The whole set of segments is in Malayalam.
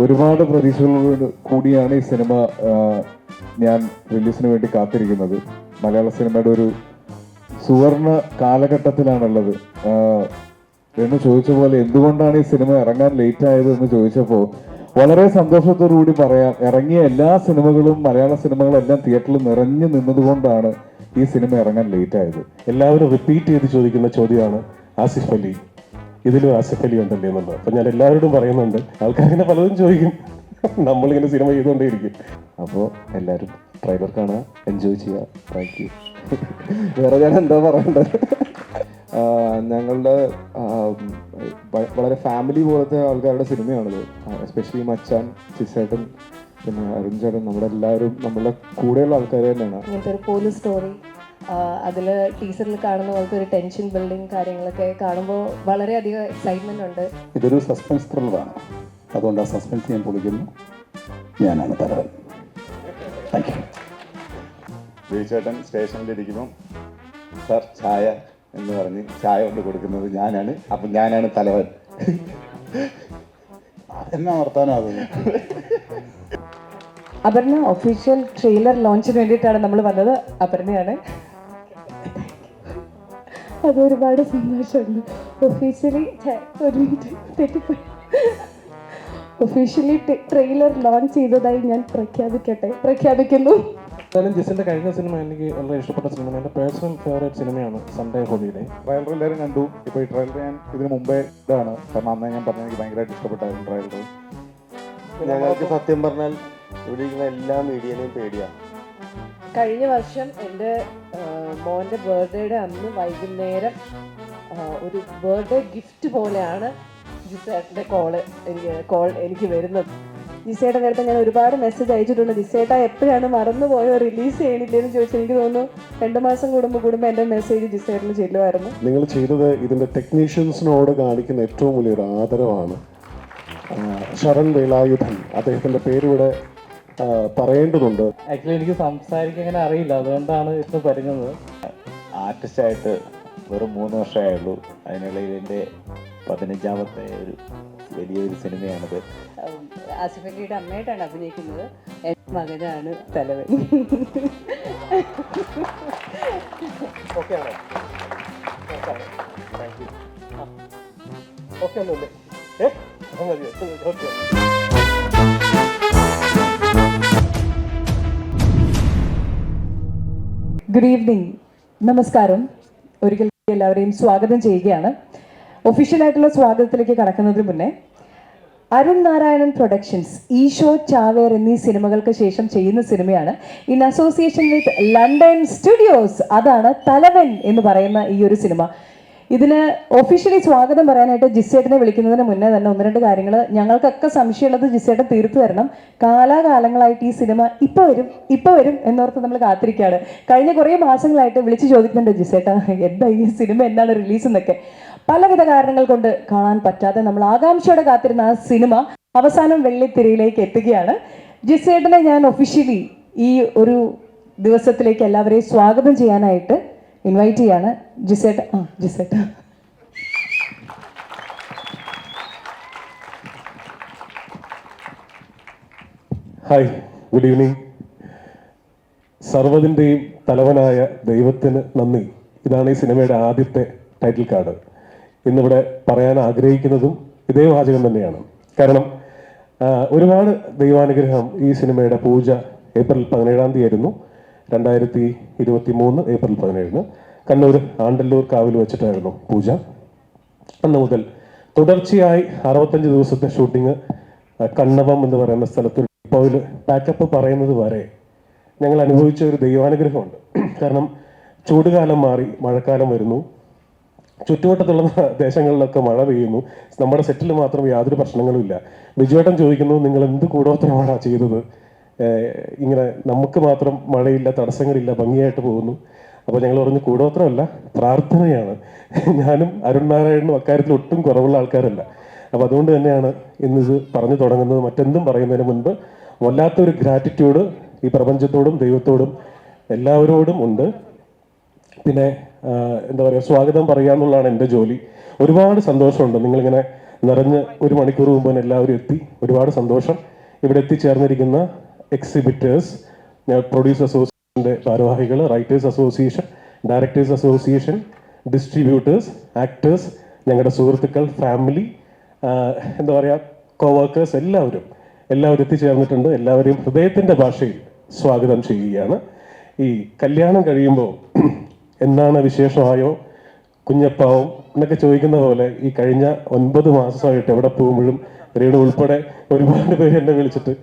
ഒരുപാട് പ്രതീക്ഷകളോട് കൂടിയാണ് ഈ സിനിമ ഞാൻ റിലീസിന് വേണ്ടി കാത്തിരിക്കുന്നത്. മലയാള സിനിമയുടെ ഒരു സുവർണ കാലഘട്ടത്തിലാണുള്ളത്. എന്ന് ചോദിച്ച പോലെ എന്തുകൊണ്ടാണ് ഈ സിനിമ ഇറങ്ങാൻ ലേറ്റ് ആയത് എന്ന് ചോദിച്ചപ്പോൾ വളരെ സന്തോഷത്തോടു കൂടി പറയാം, ഇറങ്ങിയ എല്ലാ സിനിമകളും മലയാള സിനിമകളെല്ലാം തിയേറ്ററിൽ നിറഞ്ഞു നിന്നതുകൊണ്ടാണ് ഈ സിനിമ ഇറങ്ങാൻ ലേറ്റ് ആയത്. എല്ലാവരും റിപ്പീറ്റ് ചെയ്ത് ചോദിക്കുന്ന ചോദ്യമാണ് ആസിഫ് അലി, ഇതിലും ആസിഫ് അലി ഉണ്ടല്ലേ എന്നുള്ളത്. അപ്പം ഞാൻ എല്ലാവരോടും പറയുന്നുണ്ട്, ആൾക്കാരിങ്ങനെ പലതും ചോദിക്കും, നമ്മളിങ്ങനെ സിനിമ ചെയ്തുകൊണ്ടേയിരിക്കും. അപ്പോൾ എല്ലാവരും ട്രെയിലർ കാണുക, എൻജോയ് ചെയ്യുക. Thank you. വേറെ ഞാൻ എന്താ പറയേണ്ടത്? ഞങ്ങളുടെ വളരെ ഫാമിലി പോലത്തെ ആൾക്കാരുടെ സിനിമയാണിത്. എസ്പെഷ്യലി മച്ചാൻ, ചിസേട്ടൻ, പിന്നെ അരുൺ ചേട്ടൻ, നമ്മുടെ എല്ലാവരും നമ്മളുടെ കൂടെയുള്ള ആൾക്കാർ തന്നെയാണ്. ഇങ്ങനത്തെ ഒരു പോലീസ് സ്റ്റോറി, അതിൽ ടീച്ചറിൽ കാണുന്ന പോലത്തെ ഒരു ടെൻഷൻ ബിൽഡിങ് കാര്യങ്ങളൊക്കെ കാണുമ്പോൾ വളരെയധികം എക്സൈറ്റ്മെൻ്റ് ഉണ്ട്. ഇതൊരു സസ്പെൻസ് ത്രില്ലറാണ്, അതുകൊണ്ട് ആ സസ്പെൻസ് ഞാൻ പൊളിക്കുന്നു. ഞാനാണ് തലവൻ. Thank you. ബിജുചേട്ടൻ സ്റ്റേഷനിലിരിക്കുമ്പം സാർ ചായ എന്ന് പറഞ്ഞ് ചായ കൊണ്ട് കൊടുക്കുന്നത് ഞാനാണ്. അപ്പം ഞാനാണ് തലവൻ. എന്നാ വർത്താനം അപർണ ഒഫീഷ്യൽ ട്രെയിലർ ലോഞ്ചിന് വേണ്ടിയിട്ടാണ് നമ്മൾ വന്നത്. അപർണയാണ്. അതൊരുപാട് സന്തോഷമുണ്ട്. ഒഫീഷ്യലി ട്രെയിലർ ലോഞ്ച് ചെയ്തതായി ഞാൻ പ്രഖ്യാപിക്കുന്നു. എന്തായാലും ജിസിൻ്റെ കഴിഞ്ഞ സിനിമ എനിക്ക് വളരെ ഇഷ്ടപ്പെട്ട സിനിമ, എൻ്റെ പേഴ്സണൽ ഫേവറേറ്റ് സിനിമയാണ് സൺഡേ ഹോളിഡേ. ട്രailer എല്ലാവരും കണ്ടു. ഇപ്പോൾ ഈ ട്രailer ഞാൻ ഇതിന് മുമ്പേ ഇതാണ്, കാരണം അന്ന് ഞാൻ പറഞ്ഞ എനിക്ക് ഭയങ്കരമായിട്ട് ഇഷ്ടപ്പെട്ടായിരുന്നു ട്രailer. ഞങ്ങൾക്ക് സത്യം പറഞ്ഞാൽ ഇവിടെ ഇരിക്കുന്ന എല്ലാ മീഡിയനെയും പേടിയാണ്. കഴിഞ്ഞ വർഷം എൻ്റെ മോൻ്റെ ബർത്ത്ഡേയുടെ അന്ന് വൈകുന്നേരം ഒരു ബർത്ത്ഡേ ഗിഫ്റ്റ് പോലെയാണ് ജിസേട്ടൻ്റെ കോൾ എനിക്ക് വരുന്നത്. ജിസേട്ടൻ്റെ അടുത്ത് ഞാൻ ഒരുപാട് മെസ്സേജ് അയച്ചിട്ടുണ്ട്. ജിസേട്ട എപ്പോഴാണ് മറന്നുപോയോ, റിലീസ് ചെയ്യണില്ലെന്ന് ചോദിച്ചു. എനിക്ക് തോന്നുന്നു 2 മാസം കൂടുമ്പോൾ എൻ്റെ മെസ്സേജ് ജിസേട്ടന് ചെല്ലുമായിരുന്നു. നിങ്ങൾ ചെയ്തത് ഇതിൻ്റെ ടെക്നീഷ്യൻസിനോട് കാണിക്കുന്ന ഏറ്റവും വലിയൊരു ആദരവാണ്. ശരൺ വേലായുധൻ, അദ്ദേഹത്തിൻ്റെ പേരിവിടെ പറയേണ്ടതുണ്ട്. ആക്ച്വലി എനിക്ക് സംസാരിക്കാൻ അങ്ങനെ അറിയില്ല, അതുകൊണ്ടാണ് ഇപ്പം വരുന്നത്. ആർട്ടിസ്റ്റായിട്ട് വെറും 3 വർഷമായുള്ളൂ. അതിനിടയിൽ എൻ്റെ 15ാമത്തെ ഒരു വലിയൊരു സിനിമയാണിത്. ആസിഫ് അലിയുടെ അമ്മയായിട്ടാണ് അഭിനയിക്കുന്നത്. എൻ്റെ മകനാണ് തലവൻ. ഓക്കെ ആണോ? Thank you. ഓക്കെ ഒന്നുമില്ലേ? ഓക്കെ. ഗുഡ് ഈവനിങ്, നമസ്കാരം. ഒരിക്കൽ എല്ലാവരെയും സ്വാഗതം ചെയ്യുകയാണ്. ഒഫീഷ്യലായിട്ടുള്ള സ്വാഗതത്തിലേക്ക് കടക്കുന്നതിന് മുന്നേ അരുൺ നാരായണൻ പ്രൊഡക്ഷൻസ് ഈശോ, ചാവേർ എന്നീ സിനിമകൾക്ക് ശേഷം ചെയ്യുന്ന സിനിമയാണ് in association with London studios. അതാണ് തലവൻ എന്ന് പറയുന്ന ഈ ഒരു സിനിമ. ഇതിന് ഒഫീഷ്യലി സ്വാഗതം പറയാനായിട്ട് ജിസേട്ടനെ വിളിക്കുന്നതിന് മുന്നേ തന്നെ 1-2 കാര്യങ്ങൾ ഞങ്ങൾക്കൊക്കെ സംശയമുള്ളത് ജിസേട്ടൻ തീർത്തു തരണം. കാലാകാലങ്ങളായിട്ട് ഈ സിനിമ ഇപ്പോൾ വരും എന്നോർത്ത് നമ്മൾ കാത്തിരിക്കുകയാണ്. കഴിഞ്ഞ കുറേ മാസങ്ങളായിട്ട് വിളിച്ച് ചോദിക്കുന്നുണ്ട്, ജിസേട്ട എന്താ ഈ സിനിമ, എന്നാണ് റിലീസ് എന്നൊക്കെ. പലവിധ കാരണങ്ങൾ കൊണ്ട് കാണാൻ പറ്റാതെ നമ്മൾ ആകാംക്ഷയോടെ കാത്തിരുന്ന ആ സിനിമ അവസാനം വെള്ളിത്തിരയിലേക്ക് എത്തുകയാണ്. ജിസേട്ടനെ ഞാൻ ഒഫീഷ്യലി ഈ ഒരു ദിവസത്തിലേക്ക് എല്ലാവരെയും സ്വാഗതം ചെയ്യാനായിട്ട് ഇൻവൈറ്റ് ചെയ്യാണ്. ജിസേട്ട. Hi, good evening. സർവ്വതിൻ്റെയും തലവനായ ദൈവത്തിന് നന്ദി. ഇതാണ് ഈ സിനിമയുടെ ആദ്യത്തെ ടൈറ്റിൽ കാർഡ്. ഇന്നിവിടെ പറയാൻ ആഗ്രഹിക്കുന്നതും ഇതേ വാചകം തന്നെയാണ്. കാരണം ഒരുപാട് ദൈവാനുഗ്രഹം. ഈ സിനിമയുടെ പൂജ ഏപ്രിൽ 17-ാം തീയതി ആയിരുന്നു, 2023 ഏപ്രിൽ 17-ന് കണ്ണൂർ ആണ്ടല്ലൂർ കാവിൽ വെച്ചിട്ടായിരുന്നു പൂജ. അന്ന് മുതൽ തുടർച്ചയായി 65 ദിവസത്തെ ഷൂട്ടിങ് കണ്ണവം എന്ന് പറയുന്ന സ്ഥലത്ത് ഇപ്പോൾ പാക്കപ്പ് പറയുന്നത് വരെ ഞങ്ങൾ അനുഭവിച്ച ഒരു ദൈവാനുഗ്രഹമുണ്ട്. കാരണം ചൂടുകാലം മാറി മഴക്കാലം വരുന്നു, ചുറ്റുവട്ടത്തുള്ള ദേശങ്ങളിലൊക്കെ മഴ പെയ്യുന്നു. നമ്മുടെ സെറ്റിൽ മാത്രം യാതൊരു പ്രശ്നങ്ങളും ഇല്ല. ബിജുവേട്ടൻ ചോദിക്കുന്നു, നിങ്ങൾ എന്ത് കൂടോത്രമാണ് ചെയ്തത്, ഇങ്ങനെ നമുക്ക് മാത്രം മഴയില്ല, തടസ്സങ്ങളില്ല, ഭംഗിയായിട്ട് പോകുന്നു. അപ്പോൾ ഞങ്ങൾ പറഞ്ഞു, കൂടോത്രമല്ല, പ്രാർത്ഥനയാണ്. ഞാനും അരുൺ നാരായണനും അക്കാര്യത്തിൽ ഒട്ടും കുറവുള്ള ആൾക്കാരല്ല. അപ്പോൾ അതുകൊണ്ട് തന്നെയാണ് ഇന്നിത് പറഞ്ഞു തുടങ്ങുന്നത്. മറ്റെന്തും പറയുന്നതിന് മുൻപ് വല്ലാത്തൊരു ഗ്രാറ്റിറ്റ്യൂഡ് ഈ പ്രപഞ്ചത്തോടും ദൈവത്തോടും എല്ലാവരോടും ഉണ്ട്. പിന്നെ എന്താ പറയുക, സ്വാഗതം പറയുക എന്നുള്ളതാണ് എൻ്റെ ജോലി. ഒരുപാട് സന്തോഷമുണ്ട് നിങ്ങളിങ്ങനെ നിറഞ്ഞ് ഒരു മണിക്കൂർ മുമ്പ് തന്നെ എല്ലാവരും എത്തി. ഒരുപാട് സന്തോഷം. ഇവിടെ എത്തിച്ചേർന്നിരിക്കുന്ന എക്സിബിറ്റേഴ്സ്, പ്രൊഡ്യൂസർ അസോസിയേഷൻ്റെ ഭാരവാഹികൾ, writers association, directors association, distributors, actors, ഞങ്ങളുടെ സുഹൃത്തുക്കൾ, ഫാമിലി, എന്താ പറയുക, കോവർക്കേഴ്സ്, എല്ലാവരും എത്തിച്ചേർന്നിട്ടുണ്ട്. എല്ലാവരെയും ഹൃദയത്തിൻ്റെ ഭാഷയിൽ സ്വാഗതം ചെയ്യുകയാണ്. ഈ കല്യാണം കഴിയുമ്പോൾ എന്താണ് വിശേഷമായോ കുഞ്ഞപ്പാവും എന്നൊക്കെ ചോദിക്കുന്ന പോലെ ഈ കഴിഞ്ഞ 9 മാസമായിട്ട് എവിടെ പോകുമ്പോഴും രേണു ഉൾപ്പെടെ ഒരുപാട് പേര് എന്നെ വിളിച്ചിട്ട്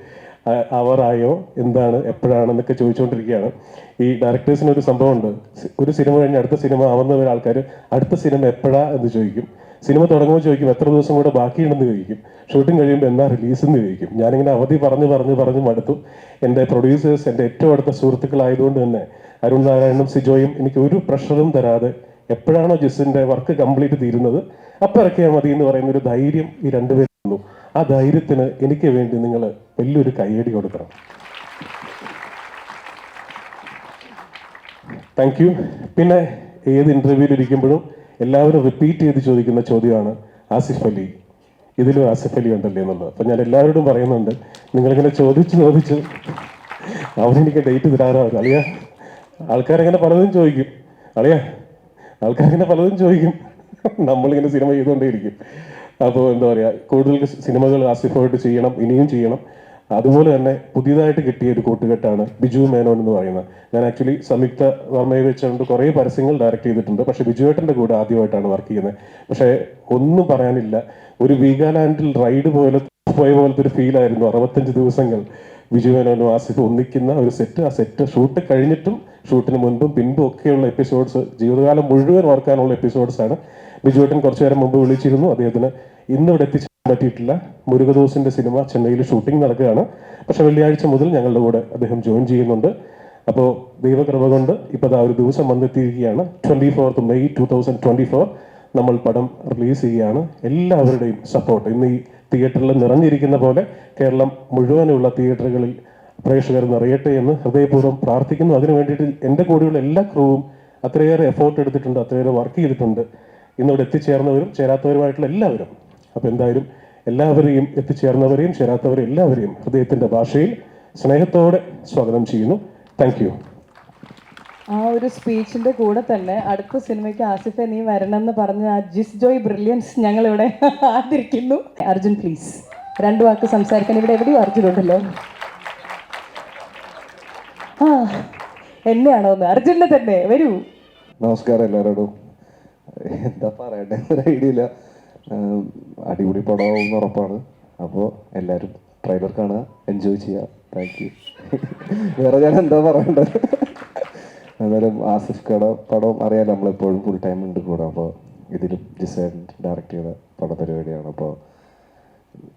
അവറായോ, എന്താണ്, എപ്പോഴാണെന്നൊക്കെ ചോദിച്ചുകൊണ്ടിരിക്കുകയാണ്. ഈ ഡയറക്ടേഴ്സിന് ഒരു സംഭവമുണ്ട്. ഒരു സിനിമ കഴിഞ്ഞ് അടുത്ത സിനിമ ആവുന്ന ആൾക്കാർ അടുത്ത സിനിമ എപ്പോഴാ എന്ന് ചോദിക്കും. സിനിമ തുടങ്ങുമ്പോൾ ചോദിക്കും എത്ര ദിവസം കൂടെ ബാക്കിയുണ്ടെന്ന് ചോദിക്കും. ഷൂട്ടിംഗ് കഴിയുമ്പോൾ എന്നാ റിലീസ് എന്ന് ചോദിക്കും. ഞാനിങ്ങനെ അവധി പറഞ്ഞ് മടുത്തു. എൻ്റെ പ്രൊഡ്യൂസേഴ്സ് എൻ്റെ ഏറ്റവും അടുത്ത സുഹൃത്തുക്കളായതുകൊണ്ട് തന്നെ അരുൺ നാരായണനും സിജോയും എനിക്ക് ഒരു പ്രഷറും തരാതെ എപ്പോഴാണോ ജിസിൻ്റെ വർക്ക് കംപ്ലീറ്റ് തീരുന്നത് അപ്പം ഇറക്കിയാൽ മതി എന്ന് പറയുന്ന ഒരു ധൈര്യം ഈ രണ്ടുപേരും തന്നു. ആ ധൈര്യത്തിന് എനിക്ക് വേണ്ടി നിങ്ങൾ വലിയൊരു കയ്യടി കൊടുക്കണം. Thank you. പിന്നെ ഏത് ഇൻ്റർവ്യൂവിൽ ഇരിക്കുമ്പോഴും എല്ലാവരും റിപ്പീറ്റ് ചെയ്ത് ചോദിക്കുന്ന ചോദ്യമാണ് ആസിഫ് അലി, ഇതിലും ആസിഫ് അലി ഉണ്ടല്ലേ എന്നുള്ളത്. അപ്പം ഞാൻ എല്ലാവരോടും പറയുന്നുണ്ട്, നിങ്ങളിങ്ങനെ ചോദിച്ചു അവരെനിക്ക് ഡേറ്റ് തരാറാണ്. ആൾക്കാരങ്ങനെ പലതും ചോദിക്കും. ആൾക്കാരിങ്ങനെ പലതും ചോദിക്കും. നമ്മളിങ്ങനെ സിനിമ ചെയ്തുകൊണ്ടേയിരിക്കും. അപ്പോൾ എന്താ പറയുക, കൂടുതൽ സിനിമകൾ ആസിഫായിട്ട് ചെയ്യണം, ഇനിയും ചെയ്യണം. അതുപോലെ തന്നെ പുതിയതായിട്ട് കിട്ടിയ ഒരു കൂട്ടുകെട്ടാണ് ബിജു മേനോൻ എന്ന് പറയുന്നത്. ഞാൻ ആക്ച്വലി സംയുക്ത വർമ്മയെ വെച്ചുകൊണ്ട് കുറേ പരസ്യങ്ങൾ ഡയറക്റ്റ് ചെയ്തിട്ടുണ്ട്. പക്ഷേ ബിജുവേട്ടൻ്റെ കൂടെ ആദ്യമായിട്ടാണ് വർക്ക് ചെയ്യുന്നത്. പക്ഷേ ഒന്നും പറയാനില്ല, ഒരു വീഗാലാൻഡിൽ റൈഡ് പോയ പോലത്തെ ഒരു ഫീലായിരുന്നു 65 ദിവസങ്ങൾ ബിജു മേനോനും ആസിഫ് ഒന്നിക്കുന്ന ഒരു സെറ്റ്. ആ സെറ്റ് ഷൂട്ട് കഴിഞ്ഞിട്ടും ഷൂട്ടിന് മുൻപും പിൻപും ഒക്കെയുള്ള എപ്പിസോഡ്സ്, ജീവിതകാലം മുഴുവൻ ഓർക്കാനുള്ള എപ്പിസോഡ്സാണ്. ബിജുവേട്ടൻ കുറച്ചു നേരം മുമ്പ് വിളിച്ചിരുന്നു. അദ്ദേഹത്തിന് ഇന്നിവിടെ എത്തിച്ചേരാൻ പറ്റിയിട്ടില്ല. മുരുകദോസിൻ്റെ സിനിമ ചെന്നൈയിൽ ഷൂട്ടിംഗ് നടക്കുകയാണ്. പക്ഷേ വെള്ളിയാഴ്ച മുതൽ ഞങ്ങളുടെ കൂടെ അദ്ദേഹം ജോയിൻ ചെയ്യുന്നുണ്ട്. അപ്പോൾ ദൈവകൃപ കൊണ്ട് ഇപ്പോൾ ആ ഒരു ദിവസം വന്നെത്തിയിരിക്കുകയാണ്. 24 മെയ് 2024 നമ്മൾ പടം റിലീസ് ചെയ്യുകയാണ്. എല്ലാവരുടെയും സപ്പോർട്ട് ഇന്ന് ഈ തിയേറ്ററിൽ നിറഞ്ഞിരിക്കുന്ന പോലെ കേരളം മുഴുവനുള്ള തിയേറ്ററുകളിൽ പ്രേക്ഷകർ നിറയട്ടെ എന്ന് ഹൃദയപൂർവ്വം പ്രാർത്ഥിക്കുന്നു. അതിനു വേണ്ടിയിട്ട് എൻ്റെ കൂടെയുള്ള എല്ലാ ക്രൂവും അത്രയേറെ എഫോർട്ട് എടുത്തിട്ടുണ്ട്, അത്രയേറെ വർക്ക് ചെയ്തിട്ടുണ്ട്. ഇന്നിവിടെ എത്തിച്ചേർന്നവരും ചേരാത്തവരുമായിട്ടുള്ള എല്ലാവരും. അപ്പോൾ എന്തായാലും എല്ലാവരെയും, എത്തിച്ചേർന്നവരെയും ചേരാത്തവരെയും എല്ലാവരെയും ഹൃദയത്തിൻ്റെ ഭാഷയിൽ സ്നേഹത്തോടെ സ്വാഗതം ചെയ്യുന്നു. Thank you. ആ ഒരു സ്പീച്ചിന്റെ കൂടെ തന്നെ അടുത്ത സിനിമയ്ക്ക് ആസിഫെ നീ വരണം എന്ന് പറഞ്ഞ ആ ജിസ് ജോയ് ബ്രില്യൻസ് ഞങ്ങളിവിടെ ആദരിക്കുന്നു. അർജുൻ പ്ലീസ് 2 വാക്ക് സംസാരിക്കാൻ. ഇവിടെ എവിടെയും അർജുൻ ഉണ്ടല്ലോ. ആ എന്നെയാണോ ഒന്ന്? അർജുനെ തന്നെ വരൂ. നമസ്കാരം എല്ലാവരോടും. എന്താ പറയണ്ടേ, ഒരു ഐഡിയ ഇല്ല. അടിപൊളി പടമാവുമെന്ന് ഉറപ്പാണ്. അപ്പോൾ എല്ലാവരും ട്രെയിലർ കാണുക, എൻജോയ് ചെയ്യുക. Thank you. വേറെ ഞാൻ എന്താ പറയേണ്ടത്? അന്നേരം ആസിഫ് കട പടം അറിയാൻ നമ്മളെപ്പോഴും ഫുൾ ടൈം ഉണ്ട് കൂടെ. അപ്പോൾ ഇതിലും ജിസേൻ ഡയറക്റ്റ് ചെയ്ത പടപരിപാടിയാണ്. അപ്പോൾ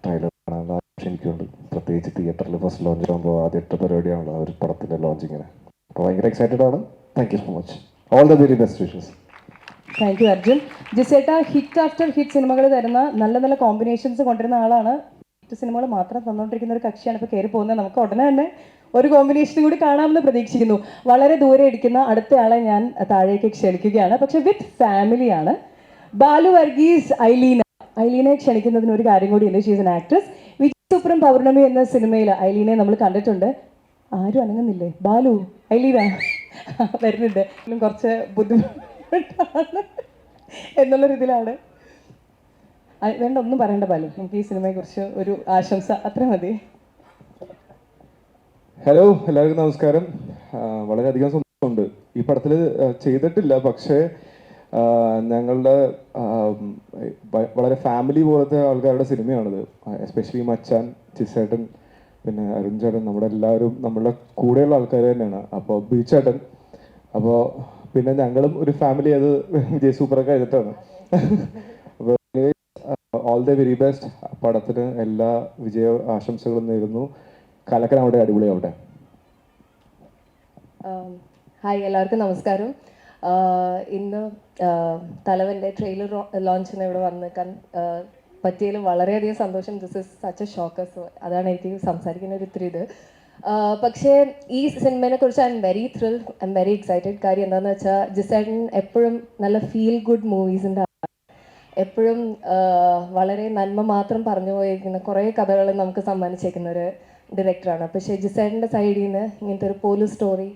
ട്രെയിലർ കാണാനുള്ള ആവശ്യം എനിക്കുണ്ട്. പ്രത്യേകിച്ച് തിയേറ്ററിൽ ഫസ്റ്റ് ലോഞ്ച് ആകുമ്പോൾ ആദ്യത്തെ പരിപാടിയാണല്ലോ ഒരു പടത്തിൻ്റെ ലോഞ്ചിങ്ങിന്. അപ്പോൾ ഭയങ്കര എക്സൈറ്റഡ് ആണ്. Thank you so much. All the very best wishes. Thank you Arjun. ജിസേട്ട ഹിറ്റ് ആഫ്റ്റർ ഹിറ്റ് സിനിമകൾ തരുന്ന നല്ല നല്ല കോമ്പിനേഷൻസ് കൊണ്ടുവരുന്ന ആളാണ്. ഹിറ്റ് സിനിമകൾ മാത്രം തന്നുകൊണ്ടിരിക്കുന്ന ഒരു കക്ഷിയാണ് ഇപ്പോൾ കയറി പോകുന്നത്. നമുക്ക് ഉടനെ തന്നെ ഒരു കോമ്പിനേഷനും കൂടി കാണാമെന്ന് പ്രതീക്ഷിക്കുന്നു. വളരെ ദൂരെ ഇരിക്കുന്ന അടുത്തയാളെ ഞാൻ താഴേക്ക് ക്ഷണിക്കുകയാണ്, പക്ഷെ വിത്ത് ഫാമിലിയാണ്. ബാലു വർഗീസ്, ഐലീനെ ക്ഷണിക്കുന്നതിന് ഒരു കാര്യം കൂടിയുണ്ട്. She's an actress. വിജയ് സൂപ്പറും പൗർണമി എന്ന സിനിമയിൽ ഐലീനെ നമ്മൾ കണ്ടിട്ടുണ്ട്. ആരും അനങ്ങുന്നില്ലേ? ബാലു, ഐലീന വരുന്നുണ്ട്. കുറച്ച് ബുദ്ധിമുട്ടാണ് എന്നുള്ളൊരിതിലാണ്. വേണ്ട, ഒന്നും പറയണ്ട ബാലു. നമുക്ക് ഈ സിനിമയെക്കുറിച്ച് ഒരു ആശംസ അത്ര മതി. ഹലോ, എല്ലാവർക്കും നമസ്കാരം. വളരെയധികം സന്തോഷമുണ്ട്. ഈ പടത്തിൽ ചെയ്തിട്ടില്ല, പക്ഷേ ഞങ്ങളുടെ വളരെ ഫാമിലി പോലത്തെ ആൾക്കാരുടെ സിനിമയാണിത്. എസ്പെഷ്യലി മച്ചാൻ, ചിസേട്ടൻ, പിന്നെ അരുൺ ചേട്ടൻ, നമ്മുടെ എല്ലാവരും നമ്മളുടെ കൂടെയുള്ള ആൾക്കാർ തന്നെയാണ്. അപ്പോൾ ബീച്ചേട്ടൻ, അപ്പോൾ പിന്നെ ഞങ്ങളും ഒരു ഫാമിലി, അത് വിജയ് സൂപ്പറൊക്കെ കഴിഞ്ഞിട്ടാണ്. അപ്പോൾ ഓൾ ദ വെരി ബെസ്റ്റ്. പടത്തിന് എല്ലാ വിജയ ആശംസകളും നേരുന്നു. കലക്കനാവട്ടെ, അടിപൊളിയാവട്ടെ. ഹായ്, എല്ലാവർക്കും നമസ്കാരം. ഇന്ന് തലവൻ്റെ ട്രെയിലർ ലോഞ്ചിന് ഇവിടെ വന്നേക്കാൻ പറ്റിയതിൽ വളരെയധികം സന്തോഷം. This is such A shocker. So അതാണ് എനിക്ക് സംസാരിക്കുന്ന ഒരു ഇത്തിരി ഇത്. പക്ഷേ ഈ സിനിമയെ കുറിച്ച് I am very thrill, I am very excited. കാര്യം എന്താണെന്ന് വെച്ചാൽ ജിസേട്ടൻ എപ്പോഴും നല്ല ഫീൽ ഗുഡ് മൂവീസിൻ്റെ എപ്പോഴും വളരെ നന്മ മാത്രം പറഞ്ഞു പോയിരിക്കുന്ന കുറേ കഥകൾ നമുക്ക് സമ്മാനിച്ചേക്കുന്ന ഒരു ഡയറക്ടറാണ്. പക്ഷേ ജിസേട്ടൻ്റെ സൈഡിൽ നിന്ന് ഇങ്ങനത്തെ ഒരു പോലീസ് സ്റ്റോറി,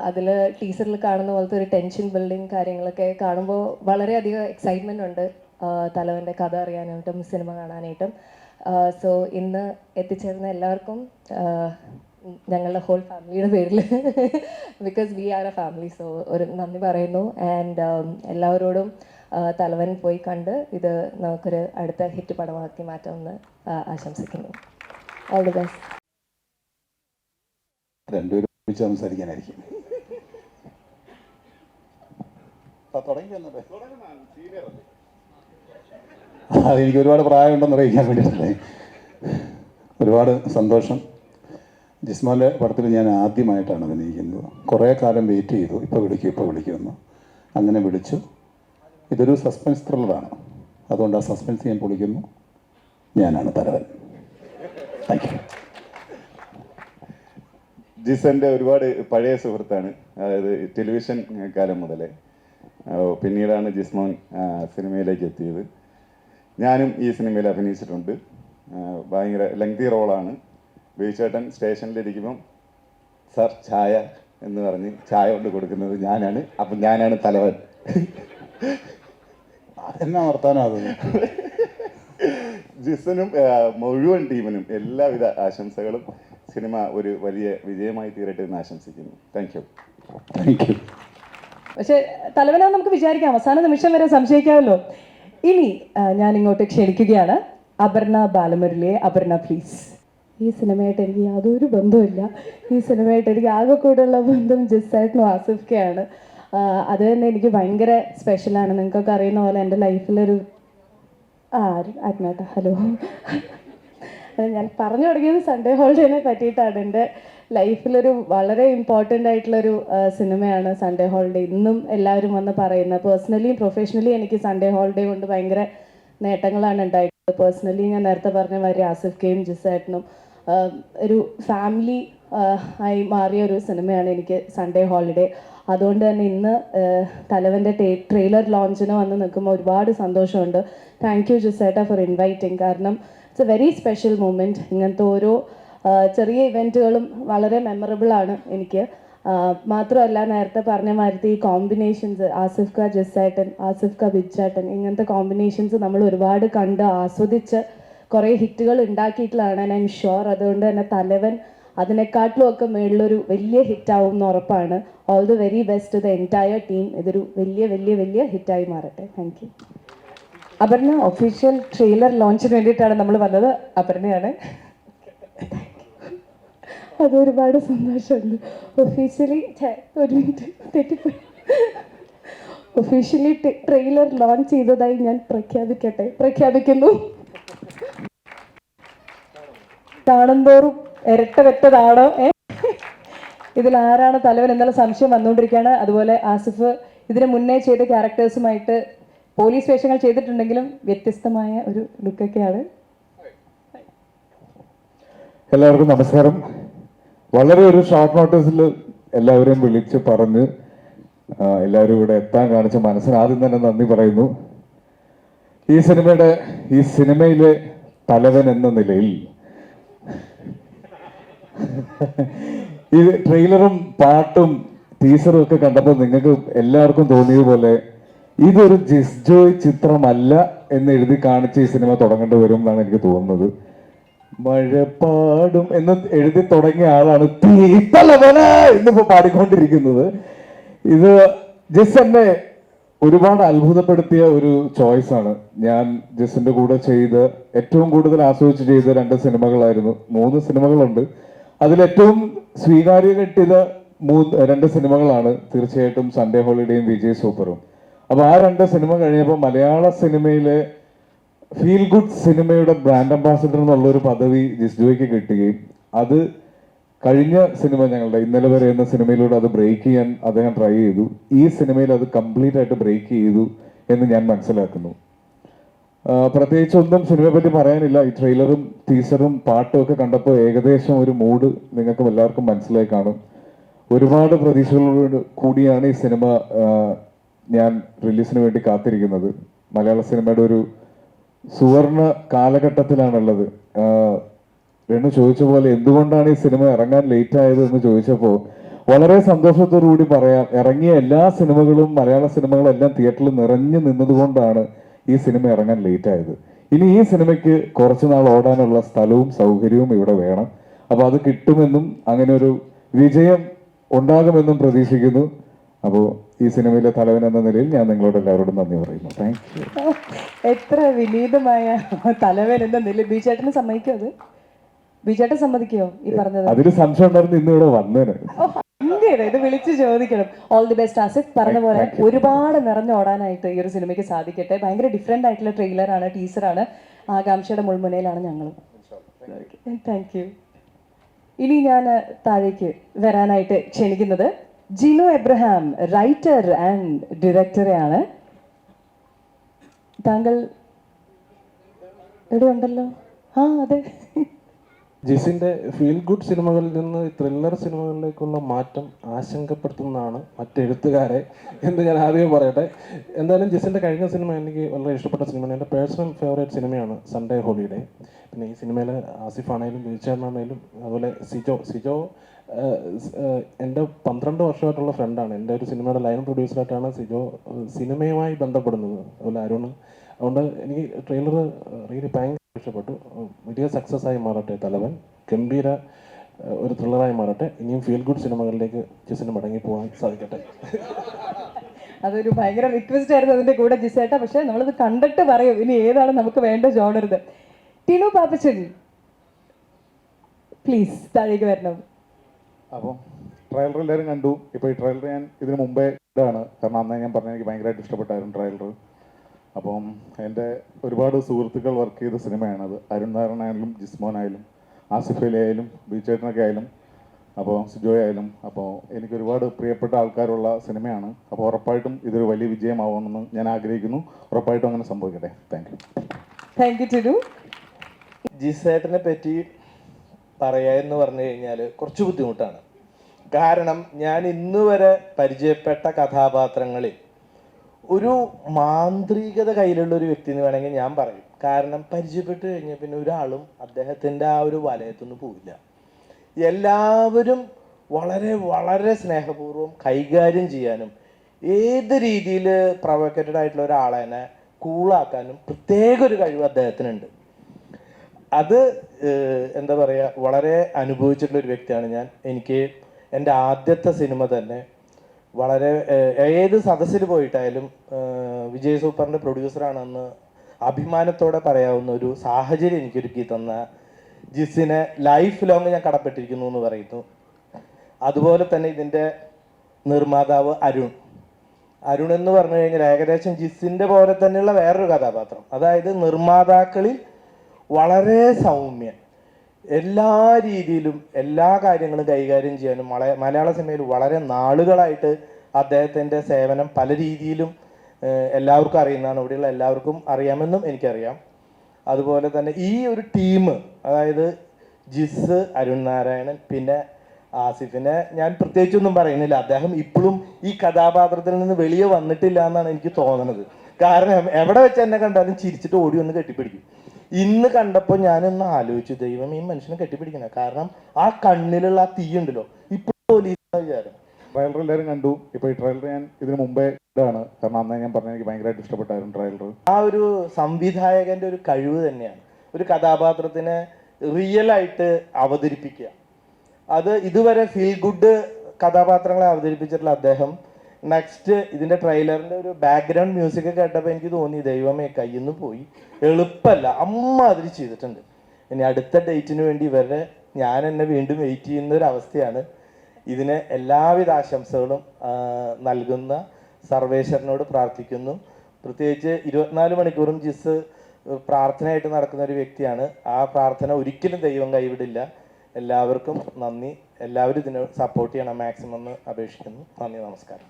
അതിൽ ടീച്ചറിൽ കാണുന്ന പോലത്തെ ഒരു ടെൻഷൻ ബിൽഡിങ് കാര്യങ്ങളൊക്കെ കാണുമ്പോൾ വളരെയധികം എക്സൈറ്റ്മെൻ്റ് ഉണ്ട് തലവൻ്റെ കഥ അറിയാനായിട്ടും സിനിമ കാണാനായിട്ടും. സോ ഇന്ന് എത്തിച്ചേർന്ന എല്ലാവർക്കും ഞങ്ങളുടെ ഹോൾ ഫാമിലിയുടെ പേരിൽ, because we are a family, so ഒരു നന്ദി പറയുന്നു. ആൻഡ് എല്ലാവരോടും തലവൻ പോയി കണ്ട് ഇത് നമുക്കൊരു അടുത്ത ഹിറ്റ് പടമാക്കി മാറ്റാമെന്ന് ആശംസിക്കുന്നു. All the best. രണ്ടുപേരും ഒരുമിച്ച് സംസാരിക്കാനായിരിക്കും. അതെനിക്ക് ഒരുപാട് പ്രായമുണ്ടെന്ന് അറിയിക്കാൻ വേണ്ടിയിട്ടല്ലേ. ഒരുപാട് സന്തോഷം. ജിസ്മോൻ്റെ പടത്തിൽ ഞാൻ ആദ്യമായിട്ടാണ് അഭിനയിക്കുന്നത്. കുറേ കാലം വെയിറ്റ് ചെയ്തു, ഇപ്പോൾ വിളിക്കുമെന്ന്. അങ്ങനെ വിളിച്ചു. ഇതൊരു സസ്പെൻസ് ത്രില്ലറാണ്, അതുകൊണ്ട് ആ സസ്പെൻസ് ഞാൻ പൊളിക്കുന്നു. ഞാനാണ് തലവൻ. Thank U. ജിസൻ്റെ ഒരുപാട് പഴയ സുഹൃത്താണ്, അതായത് ടെലിവിഷൻ കാലം മുതലേ. പിന്നീടാണ് ജിസ്മോൻ സിനിമയിലേക്ക് എത്തിയത്. ഞാനും ഈ സിനിമയിൽ അഭിനയിച്ചിട്ടുണ്ട്. ഭയങ്കര ലെങ്തി റോളാണ്. ബേച്ചേട്ടൻ സ്റ്റേഷനിലിരിക്കുമ്പം സർ ചായ എന്ന് പറഞ്ഞ് ചായ കൊണ്ട് കൊടുക്കുന്നത് ഞാനാണ്. അപ്പം ഞാനാണ് തലവൻ. അതെന്നാ വർത്താനം അത്. ജിസനും മുഴുവൻ ടീമിനും എല്ലാവിധ ആശംസകളും. സിനിമ ഒരു വലിയ വിജയമായി തീരട്ടെ എന്ന് ആശംസിക്കുന്നു. Thank you. Thank U. പക്ഷെ തലവനാന്ന് നമുക്ക് വിചാരിക്കാം, അവസാന നിമിഷം വരെ സംശയിക്കാമല്ലോ. ഇനി ഞാൻ ഇങ്ങോട്ട് ക്ഷണിക്കുകയാണ് അപർണ ബാലമുരളിയെ. അപർണ പ്ലീസ്. ഈ സിനിമയായിട്ട് എനിക്ക് യാതൊരു ബന്ധവുമില്ല. ഈ സിനിമയായിട്ട് എനിക്ക് ആകെ കൂടെയുള്ള ബന്ധം ജിസേട്ടനും ആസിഫ്ക്കയാണ്. അത് തന്നെ എനിക്ക് ഭയങ്കര സ്പെഷ്യലാണ്. നിങ്ങൾക്കൊക്കെ അറിയുന്ന പോലെ എൻ്റെ ലൈഫിലൊരു ആത്മേട്ട ഹലോ. ഞാൻ പറഞ്ഞു തുടങ്ങിയത് സൺഡേ ഹോളിഡേനെ പറ്റിയിട്ടാണ്. എൻ്റെ ലൈഫിലൊരു വളരെ ഇമ്പോർട്ടൻ്റ് ആയിട്ടുള്ളൊരു സിനിമയാണ് സൺഡേ ഹോളിഡേ. ഇന്നും എല്ലാവരും വന്ന് പറയുന്നത്. പേഴ്സണലിയും പ്രൊഫഷണലി എനിക്ക് സൺഡേ ഹോളിഡേ കൊണ്ട് ഭയങ്കര നേട്ടങ്ങളാണ് ഉണ്ടായിട്ടുള്ളത്. പേഴ്സണലി ഞാൻ നേരത്തെ പറഞ്ഞ മാതിരി ആസിഫ്ക്കയും ജിസേട്ടനും ഒരു ഫാമിലി ആയി മാറിയ ഒരു സിനിമയാണ് എനിക്ക് സൺഡേ ഹോളിഡേ. അതുകൊണ്ട് തന്നെ ഇന്ന് തലവൻ്റെ ട്രെയിലർ ലോഞ്ചിന് വന്ന് നിൽക്കുമ്പോൾ ഒരുപാട് സന്തോഷമുണ്ട്. താങ്ക് യു ജിസേട്ട ഫോർ ഇൻവൈറ്റിങ്. കാരണം it's a very special moment. ഇങ്ങനത്തെ ഓരോ ചെറിയ ഇവൻറ്റുകളും വളരെ മെമ്മറബിൾ ആണ് എനിക്ക്. മാത്രമല്ല നേരത്തെ പറഞ്ഞ മാതിരി ഈ കോമ്പിനേഷൻസ് ആസിഫ്ക്ക ജിസേട്ടൻ, ആസിഫ്ക്ക ബിജേട്ടൻ, ഇങ്ങനത്തെ കോമ്പിനേഷൻസ് നമ്മൾ ഒരുപാട് കണ്ട് ആസ്വദിച്ച് കുറേ ഹിറ്റുകൾ ഉണ്ടാക്കിയിട്ടുള്ളതാണ്. ആൻഡ് ഐ എം ഷുവർ അതുകൊണ്ട് തന്നെ തലവൻ അതിനെക്കാട്ടിലും ഒക്കെ മേളിലൊരു വലിയ ഹിറ്റാവും എന്ന് ഉറപ്പാണ്. All the very best to the entire team. ഇതൊരു വലിയ വലിയ വലിയ ഹിറ്റായി മാറട്ടെ. Thank you. Aparna official trailer ലോഞ്ചിന് വേണ്ടിയിട്ടാണ് നമ്മൾ വന്നത്. അപർണയാണ്. അതൊരുപാട് സന്തോഷമുണ്ട്. ഒഫീഷ്യലി ഒരു മിനിറ്റ് തെറ്റിപ്പോയി. ഒഫീഷ്യലി ട്രെയിലർ ലോഞ്ച് ചെയ്തതായി ഞാൻ പ്രഖ്യാപിക്കുന്നു. കാണുന്തോറും ഇരട്ട വെറ്റതാണോ ഇതിൽ ആരാണ് തലവൻ എന്നുള്ള സംശയം വന്നുകൊണ്ടിരിക്കുകയാണ്. അതുപോലെ ആസിഫ് ഇതിന് മുന്നേ ചെയ്ത ക്യാരക്ടേഴ്സുമായിട്ട് പോലീസ് വേഷങ്ങൾ ചെയ്തിട്ടുണ്ടെങ്കിലും വ്യത്യസ്തമായ ഒരു ലുക്കൊക്കെയാണ്. എല്ലാവർക്കും നമസ്കാരം. വളരെ ഒരു ഷോർട്ട് നോട്ടീസിൽ എല്ലാവരെയും വിളിച്ച് പറഞ്ഞ് എല്ലാവരും ഇവിടെ എത്താൻ കാണിച്ച മനസ്സിന് ആദ്യം തന്നെ നന്ദി പറയുന്നു. ഈ സിനിമയിലെ തലവൻ എന്ന നിലയിൽ ഈ ട്രെയിലറും പാട്ടും ടീസറും ഒക്കെ കണ്ടപ്പോൾ നിങ്ങൾക്ക് എല്ലാവർക്കും തോന്നിയതുപോലെ ഇതൊരു ജിസ്ജോയ് ചിത്രമല്ല എന്ന് എഴുതി കാണിച്ച് ഈ സിനിമ തുടങ്ങേണ്ടി വരും എന്നാണ് എനിക്ക് തോന്നുന്നത്. മഴപ്പാടും എന്ന് എഴുതി തുടങ്ങിയ ആളാണ് തലവന എന്നിപ്പോ പാടിക്കൊണ്ടിരിക്കുന്നത്. ഇത് ജിസ് എന്നെ ഒരുപാട് അത്ഭുതപ്പെടുത്തിയ ഒരു ചോയ്സ് ആണ്. ഞാൻ ജിസിന്റെ കൂടെ ചെയ്ത് ഏറ്റവും കൂടുതൽ ആസ്വദിച്ച് ചെയ്ത 2 സിനിമകളായിരുന്നു. 3 സിനിമകളുണ്ട്. അതിലേറ്റവും സ്വീകാര്യത കിട്ടിയത് 2 സിനിമകളാണ്. തീർച്ചയായിട്ടും സൺഡേ ഹോളിഡേയും വിജയ് സൂപ്പറും. അപ്പൊ ആ 2 സിനിമ കഴിഞ്ഞപ്പോൾ മലയാള സിനിമയിലെ ഫീൽ ഗുഡ് സിനിമയുടെ ബ്രാൻഡ് അംബാസിഡർ എന്നുള്ളൊരു പദവി ജിസ്ജോയ്ക്ക് കിട്ടുകയും അത് കഴിഞ്ഞ സിനിമ ഞങ്ങളുടെ ഇന്നലെ വരെ എന്ന സിനിമയിലൂടെ അത് ബ്രേക്ക് ചെയ്യാൻ അദ്ദേഹം ട്രൈ ചെയ്തു. ഈ സിനിമയിൽ അത് കംപ്ലീറ്റ് ആയിട്ട് ബ്രേക്ക് ചെയ്തു എന്ന് ഞാൻ മനസ്സിലാക്കുന്നു. പ്രത്യേകിച്ച് ഒന്നും സിനിമയെ പറ്റി പറയാനില്ല. ഈ ട്രെയിലറും ടീസറും പാട്ടും ഒക്കെ കണ്ടപ്പോൾ ഏകദേശം ഒരു മൂഡ് നിങ്ങൾക്ക് എല്ലാവർക്കും മനസ്സിലായി കാണും. ഒരുപാട് പ്രതീക്ഷകളോട് കൂടിയാണ് ഈ സിനിമ ഞാൻ റിലീസിന് വേണ്ടി കാത്തിരിക്കുന്നത്. മലയാള സിനിമയുടെ ഒരു സുവർണ കാലഘട്ടത്തിലാണുള്ളത്. രേണു ചോദിച്ച പോലെ എന്തുകൊണ്ടാണ് ഈ സിനിമ ഇറങ്ങാൻ ലേറ്റ് ആയത് എന്ന് ചോദിച്ചപ്പോൾ വളരെ സന്തോഷത്തോടു കൂടി പറയാം, ഇറങ്ങിയ എല്ലാ സിനിമകളും മലയാള സിനിമകളെല്ലാം തിയേറ്ററിൽ നിറഞ്ഞു നിന്നതുകൊണ്ടാണ് ഈ സിനിമ ഇറങ്ങാൻ ലേറ്റ് ആയത്. ഇനി ഈ സിനിമയ്ക്ക് കുറച്ച് നാൾ ഓടാനുള്ള സ്ഥലവും സൗകര്യവും ഇവിടെ വേണം. അപ്പോൾ അത് കിട്ടുമെന്നും അങ്ങനെ ഒരു വിജയം ഉണ്ടാകുമെന്നും പ്രതീക്ഷിക്കുന്നു. അപ്പോൾ ഈ സിനിമയിലെ തലവൻ എന്ന നിലയിൽ ഞാൻ നിങ്ങളോട് എല്ലാവരോടും നന്ദി പറയുന്നു. Thank you. എത്ര വിനീതമായ തലവൻ എന്ന നിലയിൽ ബിജേട്ടന് സമ്മതിക്കോ? അത് ബിജേട്ടൻ സമ്മതിക്കോ ഈ പറഞ്ഞത്? അതിന് സംശയം ഉണ്ടായിരുന്നു ഇന്ന് ഇവിടെ വന്നേന്. ഇത് വിളിച്ചു ചോദിക്കണം. All the best Asif. പറഞ്ഞ പോലെ ഒരുപാട് നിറഞ്ഞോടാനായിട്ട് ഈ ഒരു സിനിമയ്ക്ക് സാധിക്കട്ടെ. ഭയങ്കര ഡിഫറെന്റ് ആയിട്ടുള്ള ട്രെയിലറാണ്, ടീസറാണ്. ആകാംക്ഷയുടെ മുൾമുനയിലാണ് ഞങ്ങളും. Thank you. ഇനി ഞാൻ താഴേക്ക് വരാനായിട്ട് ക്ഷണിക്കുന്നത് ജിനു എബ്രഹാം, റൈറ്റർ ആൻഡ് ഡയറക്ടറെയാണ്. താങ്കൾ എവിടെ ഉണ്ടല്ലോ? ആ അതെ. ജിസിൻ്റെ ഫീൽ ഗുഡ് സിനിമകളിൽ നിന്ന് ത്രില്ലർ സിനിമകളിലേക്കുള്ള മാറ്റം ആശങ്കപ്പെടുത്തുന്നതാണ് മറ്റെഴുത്തുകാരെ എന്ന് ഞാൻ ആദ്യമേ പറയട്ടെ. എന്തായാലും ജിസിൻ്റെ കഴിഞ്ഞ സിനിമ എനിക്ക് വളരെ ഇഷ്ടപ്പെട്ട സിനിമയാണ്. എൻ്റെ പേഴ്സണൽ ഫേവറേറ്റ് സിനിമയാണ് സൺഡേ ഹോളിഡേ. പിന്നെ ഈ സിനിമയിൽ ആസിഫ് ആണെങ്കിലും ബിജുചേട്ടനാണെങ്കിലും അതുപോലെ സിജോ എൻ്റെ 12 വർഷമായിട്ടുള്ള ഫ്രണ്ടാണ്. എൻ്റെ ഒരു സിനിമയുടെ ലൈൻ പ്രൊഡ്യൂസറായിട്ടാണ് സിജോ സിനിമയുമായി ബന്ധപ്പെടുന്നത്. അതുപോലെ അരുണ്. അതുകൊണ്ട് എനിക്ക് ട്രെയിലർ റിയലി ഭയങ്കര ഇഷ്ടപ്പെട്ടു. വലിയ സക്സസ് ആയി മാറട്ടെ തലവൻ, ഗംഭീര ഒരു ത്രില്ലറായി മാറട്ടെ. ഇനിയും ഫീൽ ഗുഡ് സിനിമകളിലേക്ക് ജിസിന് മടങ്ങി പോകാൻ സാധിക്കട്ടെ. അതൊരു ഭയങ്കര റിക്വസ്റ്റ് ആയിരുന്നു അതിന്റെ കൂടെ ജിസേട്ട. പക്ഷെ നമ്മളത് കണ്ടിട്ട് പറയും ഇനി ഏതാണ് നമുക്ക് വേണ്ട ജോണറുത്. ടിനു പാപ്പച്ചൻ പ്ലീസ് താഴേക്ക് വരണം. അപ്പം ട്രailer എല്ലാവരും കണ്ടു. ഇപ്പോൾ ഈ ട്രailer ഞാൻ ഇതിന് മുമ്പേ ഇതാണ്, കാരണം അന്നേ ഞാൻ പറഞ്ഞ എനിക്ക് ഭയങ്കരമായിട്ട് ഇഷ്ടപ്പെട്ടായിരുന്നു ട്രailer. അപ്പം എൻ്റെ ഒരുപാട് സുഹൃത്തുക്കൾ വർക്ക് ചെയ്ത സിനിമയാണത്. അരുൺ നാരായണനായാലും ജിസ്മോനായാലും ആസിഫ് അലി ആയാലും ബിജുചേട്ടനൊക്കെ ആയാലും അപ്പോൾ സിജോയ് ആയാലും. അപ്പോൾ എനിക്ക് ഒരുപാട് പ്രിയപ്പെട്ട ആൾക്കാരുള്ള സിനിമയാണ്. അപ്പോൾ ഉറപ്പായിട്ടും ഇതൊരു വലിയ വിജയമാവുമെന്ന് ഞാൻ ആഗ്രഹിക്കുന്നു. ഉറപ്പായിട്ടും അങ്ങനെ സംഭവിക്കട്ടെ. Thank you. Thank you Tinu. ജിസേട്ടനെ പറ്റി പറയുക എന്ന് പറഞ്ഞു കഴിഞ്ഞാൽ കുറച്ച് ബുദ്ധിമുട്ടാണ്. കാരണം ഞാൻ ഇന്ന് വരെ പരിചയപ്പെട്ട കഥാപാത്രങ്ങളിൽ ഒരു മാന്ത്രികത കയ്യിലുള്ള ഒരു വ്യക്തി എന്ന് വേണമെങ്കിൽ ഞാൻ പറയും. കാരണം പരിചയപ്പെട്ട് കഴിഞ്ഞാൽ പിന്നെ ഒരാളും അദ്ദേഹത്തിൻ്റെ ആ ഒരു വലയത്തൊന്നും പോവില്ല. എല്ലാവരും വളരെ വളരെ സ്നേഹപൂർവ്വം കൈകാര്യം ചെയ്യാനും ഏത് രീതിയിൽ പ്രൊവോക്കേറ്റഡ് ആയിട്ടുള്ള ഒരാളെ തന്നെ കൂളാക്കാനും പ്രത്യേക ഒരു കഴിവ് അദ്ദേഹത്തിനുണ്ട്. അത് എന്താ പറയുക, വളരെ അനുഭവിച്ചിട്ടുള്ള ഒരു വ്യക്തിയാണ് ഞാൻ. എനിക്ക് എൻ്റെ ആദ്യത്തെ സിനിമ തന്നെ വളരെ ഏത് സദസ്സിൽ പോയിട്ടായാലും വിജയ് സൂപ്പറിൻ്റെ പ്രൊഡ്യൂസറാണെന്ന് അഭിമാനത്തോടെ പറയാവുന്ന ഒരു സാഹചര്യം എനിക്കൊരുക്കി തന്ന ജിസിനെ ലൈഫ് ലോങ് ഞാൻ കടപ്പെട്ടിരിക്കുന്നു എന്ന് പറയുന്നു. അതുപോലെ തന്നെ ഇതിൻ്റെ നിർമ്മാതാവ് അരുൺ എന്ന് പറഞ്ഞു കഴിഞ്ഞാൽ ഏകദേശം ജിസിൻ്റെ പോലെ തന്നെയുള്ള വേറൊരു കഥാപാത്രം. അതായത് നിർമ്മാതാക്കളിൽ വളരെ സൗമ്യൻ, എല്ലാ രീതിയിലും എല്ലാ കാര്യങ്ങളും കൈകാര്യം ചെയ്യാനും മലയാള സിനിമയിൽ വളരെ നാളുകളായിട്ട് അദ്ദേഹത്തിൻ്റെ സേവനം പല രീതിയിലും എല്ലാവർക്കും അറിയുന്നതാണ്. ഇവിടെയുള്ള എല്ലാവർക്കും അറിയാമെന്നും എനിക്കറിയാം. അതുപോലെ തന്നെ ഈ ഒരു ടീം, അതായത് ജിസ്, അരുൺ നാരായണൻ, പിന്നെ ആസിഫിനെ ഞാൻ പ്രത്യേകിച്ചൊന്നും പറയുന്നില്ല. അദ്ദേഹം ഇപ്പോഴും ഈ കഥാപാത്രത്തിൽ നിന്ന് വെളിയെ വന്നിട്ടില്ല എന്നാണ് എനിക്ക് തോന്നുന്നത്. കാരണം എവിടെ വെച്ച് എന്നെ കണ്ടാലും ചിരിച്ചിട്ട് ഓടി വന്ന് കെട്ടിപ്പിടിക്കും. ഇന്ന് കണ്ടപ്പോൾ ഞാനൊന്ന് ആലോചിച്ചു, ദൈവം ഈ മനുഷ്യനെ കെട്ടിപ്പിടിക്കണം. കാരണം ആ കണ്ണിലുള്ള ആ തീ ഉണ്ടല്ലോ, ഇപ്പോൾ പോലീസ് വിചാരം. ട്രailer എല്ലാവരും കണ്ടു. ഇപ്പോൾ ഈ ട്രailer ഞാൻ ഇതിന് മുമ്പേ ഇതാണ്, കാരണം അന്നേ ഞാൻ പറഞ്ഞ എനിക്ക് ഭയങ്കരമായിട്ട് ഇഷ്ടപ്പെട്ടായിരുന്നു ട്രailer. ആ ഒരു സംവിധായകന്റെ ഒരു കഴിവ് തന്നെയാണ് ഒരു കഥാപാത്രത്തിനെ റിയൽ ആയിട്ട് അവതരിപ്പിക്കുക. അത് ഇതുവരെ ഫീൽ ഗുഡ് കഥാപാത്രങ്ങളെ അവതരിപ്പിച്ചിട്ടുള്ള അദ്ദേഹം നെക്സ്റ്റ് ഇതിൻ്റെ ട്രെയിലറിൻ്റെ ഒരു ബാക്ക്ഗ്രൗണ്ട് മ്യൂസിക് കേട്ടപ്പോൾ എനിക്ക് തോന്നി, ദൈവമേ കയ്യിൽ നിന്ന് പോയി, എളുപ്പമല്ല, അമ്മാതിരി ചെയ്തിട്ടുണ്ട്. ഇനി അടുത്ത ഡേറ്റിന് വേണ്ടി ഇവരെ ഞാൻ എന്നെ വീണ്ടും വെയിറ്റ് ചെയ്യുന്ന ഒരു അവസ്ഥയാണ്. ഇതിന് എല്ലാവിധ ആശംസകളും നൽകുന്ന സർവേശ്വരനോട് പ്രാർത്ഥിക്കുന്നു. പ്രത്യേകിച്ച് 24 മണിക്കൂറും ജിസ് പ്രാർത്ഥനയായിട്ട് നടക്കുന്ന ഒരു വ്യക്തിയാണ്. ആ പ്രാർത്ഥന ഒരിക്കലും ദൈവം കൈവിടില്ല. എല്ലാവർക്കും നന്ദി. എല്ലാവരും ഇതിനെ സപ്പോർട്ട് ചെയ്യണം മാക്സിമം എന്ന് അപേക്ഷിക്കുന്നു. നന്ദി, നമസ്കാരം.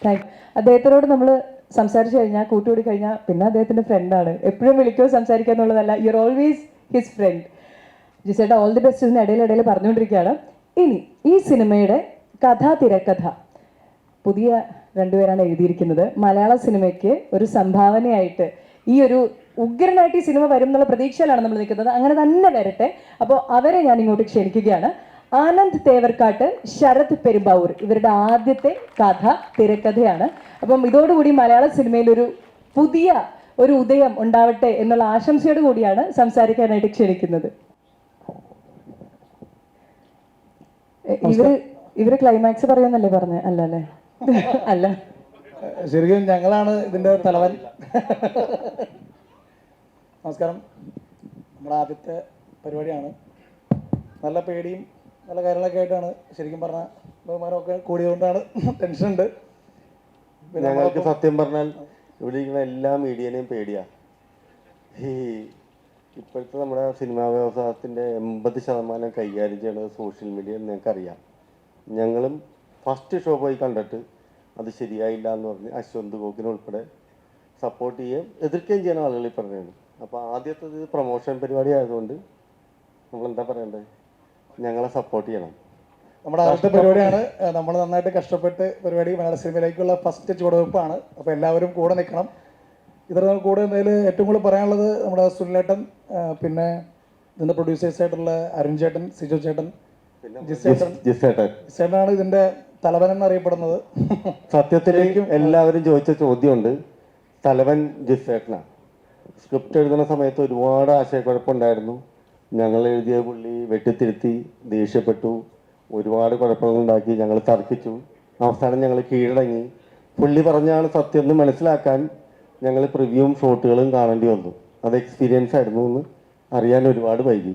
Thank you. അദ്ദേഹത്തിനോട് നമ്മൾ സംസാരിച്ചു കഴിഞ്ഞാൽ, കൂട്ടുകൂടി കഴിഞ്ഞാൽ പിന്നെ അദ്ദേഹത്തിൻ്റെ ഫ്രണ്ടാണ്. എപ്പോഴും വിളിക്കുകയോ സംസാരിക്കുക എന്നുള്ളതല്ല, you are always his friend. ജിസേട്ട ഓൾ ദി ബെസ്റ്റ് ഇതിന് ഇടയിലിടയിൽ പറഞ്ഞുകൊണ്ടിരിക്കുകയാണ്. ഇനി ഈ സിനിമയുടെ കഥ, തിരക്കഥ പുതിയ രണ്ടുപേരാണ് എഴുതിയിരിക്കുന്നത്. മലയാള സിനിമയ്ക്ക് ഒരു സംഭാവനയായിട്ട് ഈ ഒരു ഉഗ്രനായിട്ട് ഈ സിനിമ വരും എന്നുള്ള പ്രതീക്ഷയിലാണ് നമ്മൾ നിൽക്കുന്നത്. അങ്ങനെ തന്നെ വരട്ടെ. അപ്പോൾ അവരെ ഞാൻ ഇങ്ങോട്ട് ക്ഷണിക്കുകയാണ്. ആനന്ദ് തേവർക്കാട്ട്, ശരത് പെരുമ്പാവൂർ, ഇവരുടെ ആദ്യത്തെ കഥ തിരക്കഥയാണ്. അപ്പം ഇതോടുകൂടി മലയാള സിനിമയിൽ ഒരു പുതിയ ഒരു ഉദയം ഉണ്ടാവട്ടെ എന്നുള്ള ആശംസയോട് കൂടിയാണ് സംസാരിക്കാനായിട്ട് ക്ഷണിക്കുന്നത്. ഇവര് ക്ലൈമാക്സ് പറയുന്നല്ലേ പറഞ്ഞത്? അല്ല അല്ലേ? അല്ല, ശരിക്കും ഞങ്ങളാണ് ഇതിന്റെ തലവൻ. നമസ്കാരം. നമ്മുടെ ആദ്യത്തെ പരിപാടിയാണ്. നല്ല പേടിയും നല്ല കാര്യങ്ങളൊക്കെ ആയിട്ടാണ്. ശരിക്കും പറഞ്ഞാൽ ബഹുമാനമൊക്കെ കൂടിയതുകൊണ്ടാണ് ടെൻഷനുണ്ട്. ഞങ്ങൾക്ക് സത്യം പറഞ്ഞാൽ ഇവിടെ ഇരിക്കുന്ന എല്ലാ മീഡിയനെയും പേടിയാ. ഈ ഇപ്പോഴത്തെ നമ്മുടെ സിനിമാ വ്യവസായത്തിൻ്റെ 80% കൈകാര്യം ചെയ്യുന്നത് സോഷ്യൽ മീഡിയ എന്ന് ഞങ്ങൾക്കറിയാം. ഞങ്ങളും ഫസ്റ്റ് ഷോ പോയി കണ്ടിട്ട് അത് ശരിയായില്ല എന്ന് പറഞ്ഞ് അശ്വന്ത് ഗോക്കിനുൾപ്പെടെ സപ്പോർട്ട് ചെയ്യുകയും എതിർക്കുകയും ചെയ്യുന്ന ആളുകൾ ഈ പറഞ്ഞതാണ്. അപ്പോൾ ആദ്യത്തെ ഇത് പ്രൊമോഷൻ പരിപാടി ആയതുകൊണ്ട് നമ്മളെന്താ പറയണ്ടത്, ഞങ്ങളെ സപ്പോർട്ട് ചെയ്യണം. നമ്മുടെ ആദ്യത്തെ പരിപാടിയാണ്. നമ്മൾ നന്നായിട്ട് കഷ്ടപ്പെട്ട് പരിപാടി മലയാള സിനിമയിലേക്കുള്ള ഫസ്റ്റ് ചുവടുവെപ്പാണ്. അപ്പോൾ എല്ലാവരും കൂടെ നിൽക്കണം. ഇതിന് കൂടെ എന്നതിൽ ഏറ്റവും കൂടുതൽ പറയാനുള്ളത് നമ്മുടെ സുനിലേട്ടൻ, പിന്നെ ഇതിൻ്റെ പ്രൊഡ്യൂസേഴ്സായിട്ടുള്ള അരുൺ ചേട്ടൻ, സിജു ചേട്ടൻ, ജിസേട്ടനാണ് ഇതിൻ്റെ തലവൻ എന്നറിയപ്പെടുന്നത്. സത്യത്തിലേക്കും എല്ലാവരും ചോദിച്ച ചോദ്യമുണ്ട്. തലവൻ ജിസേട്ടനാണ്. സ്ക്രിപ്റ്റ് എഴുതുന്ന സമയത്ത് ഒരുപാട് ആശയക്കുഴപ്പമുണ്ടായിരുന്നു. ഞങ്ങൾ എഴുതിയ പുള്ളി വെട്ടിത്തിരുത്തി, ദേഷ്യപ്പെട്ടു, ഒരുപാട് കുഴപ്പങ്ങളുണ്ടാക്കി, ഞങ്ങൾ തർക്കിച്ചു. അവസാനം ഞങ്ങൾ കീഴടങ്ങി. പുള്ളി പറഞ്ഞാണ് സത്യം എന്ന് മനസ്സിലാക്കാൻ ഞങ്ങൾ പ്രിവ്യൂവും ഷോട്ടുകളും കാണേണ്ടി വന്നു. അത് എക്സ്പീരിയൻസ് ആയിരുന്നു എന്ന് അറിയാൻ ഒരുപാട് വൈകി.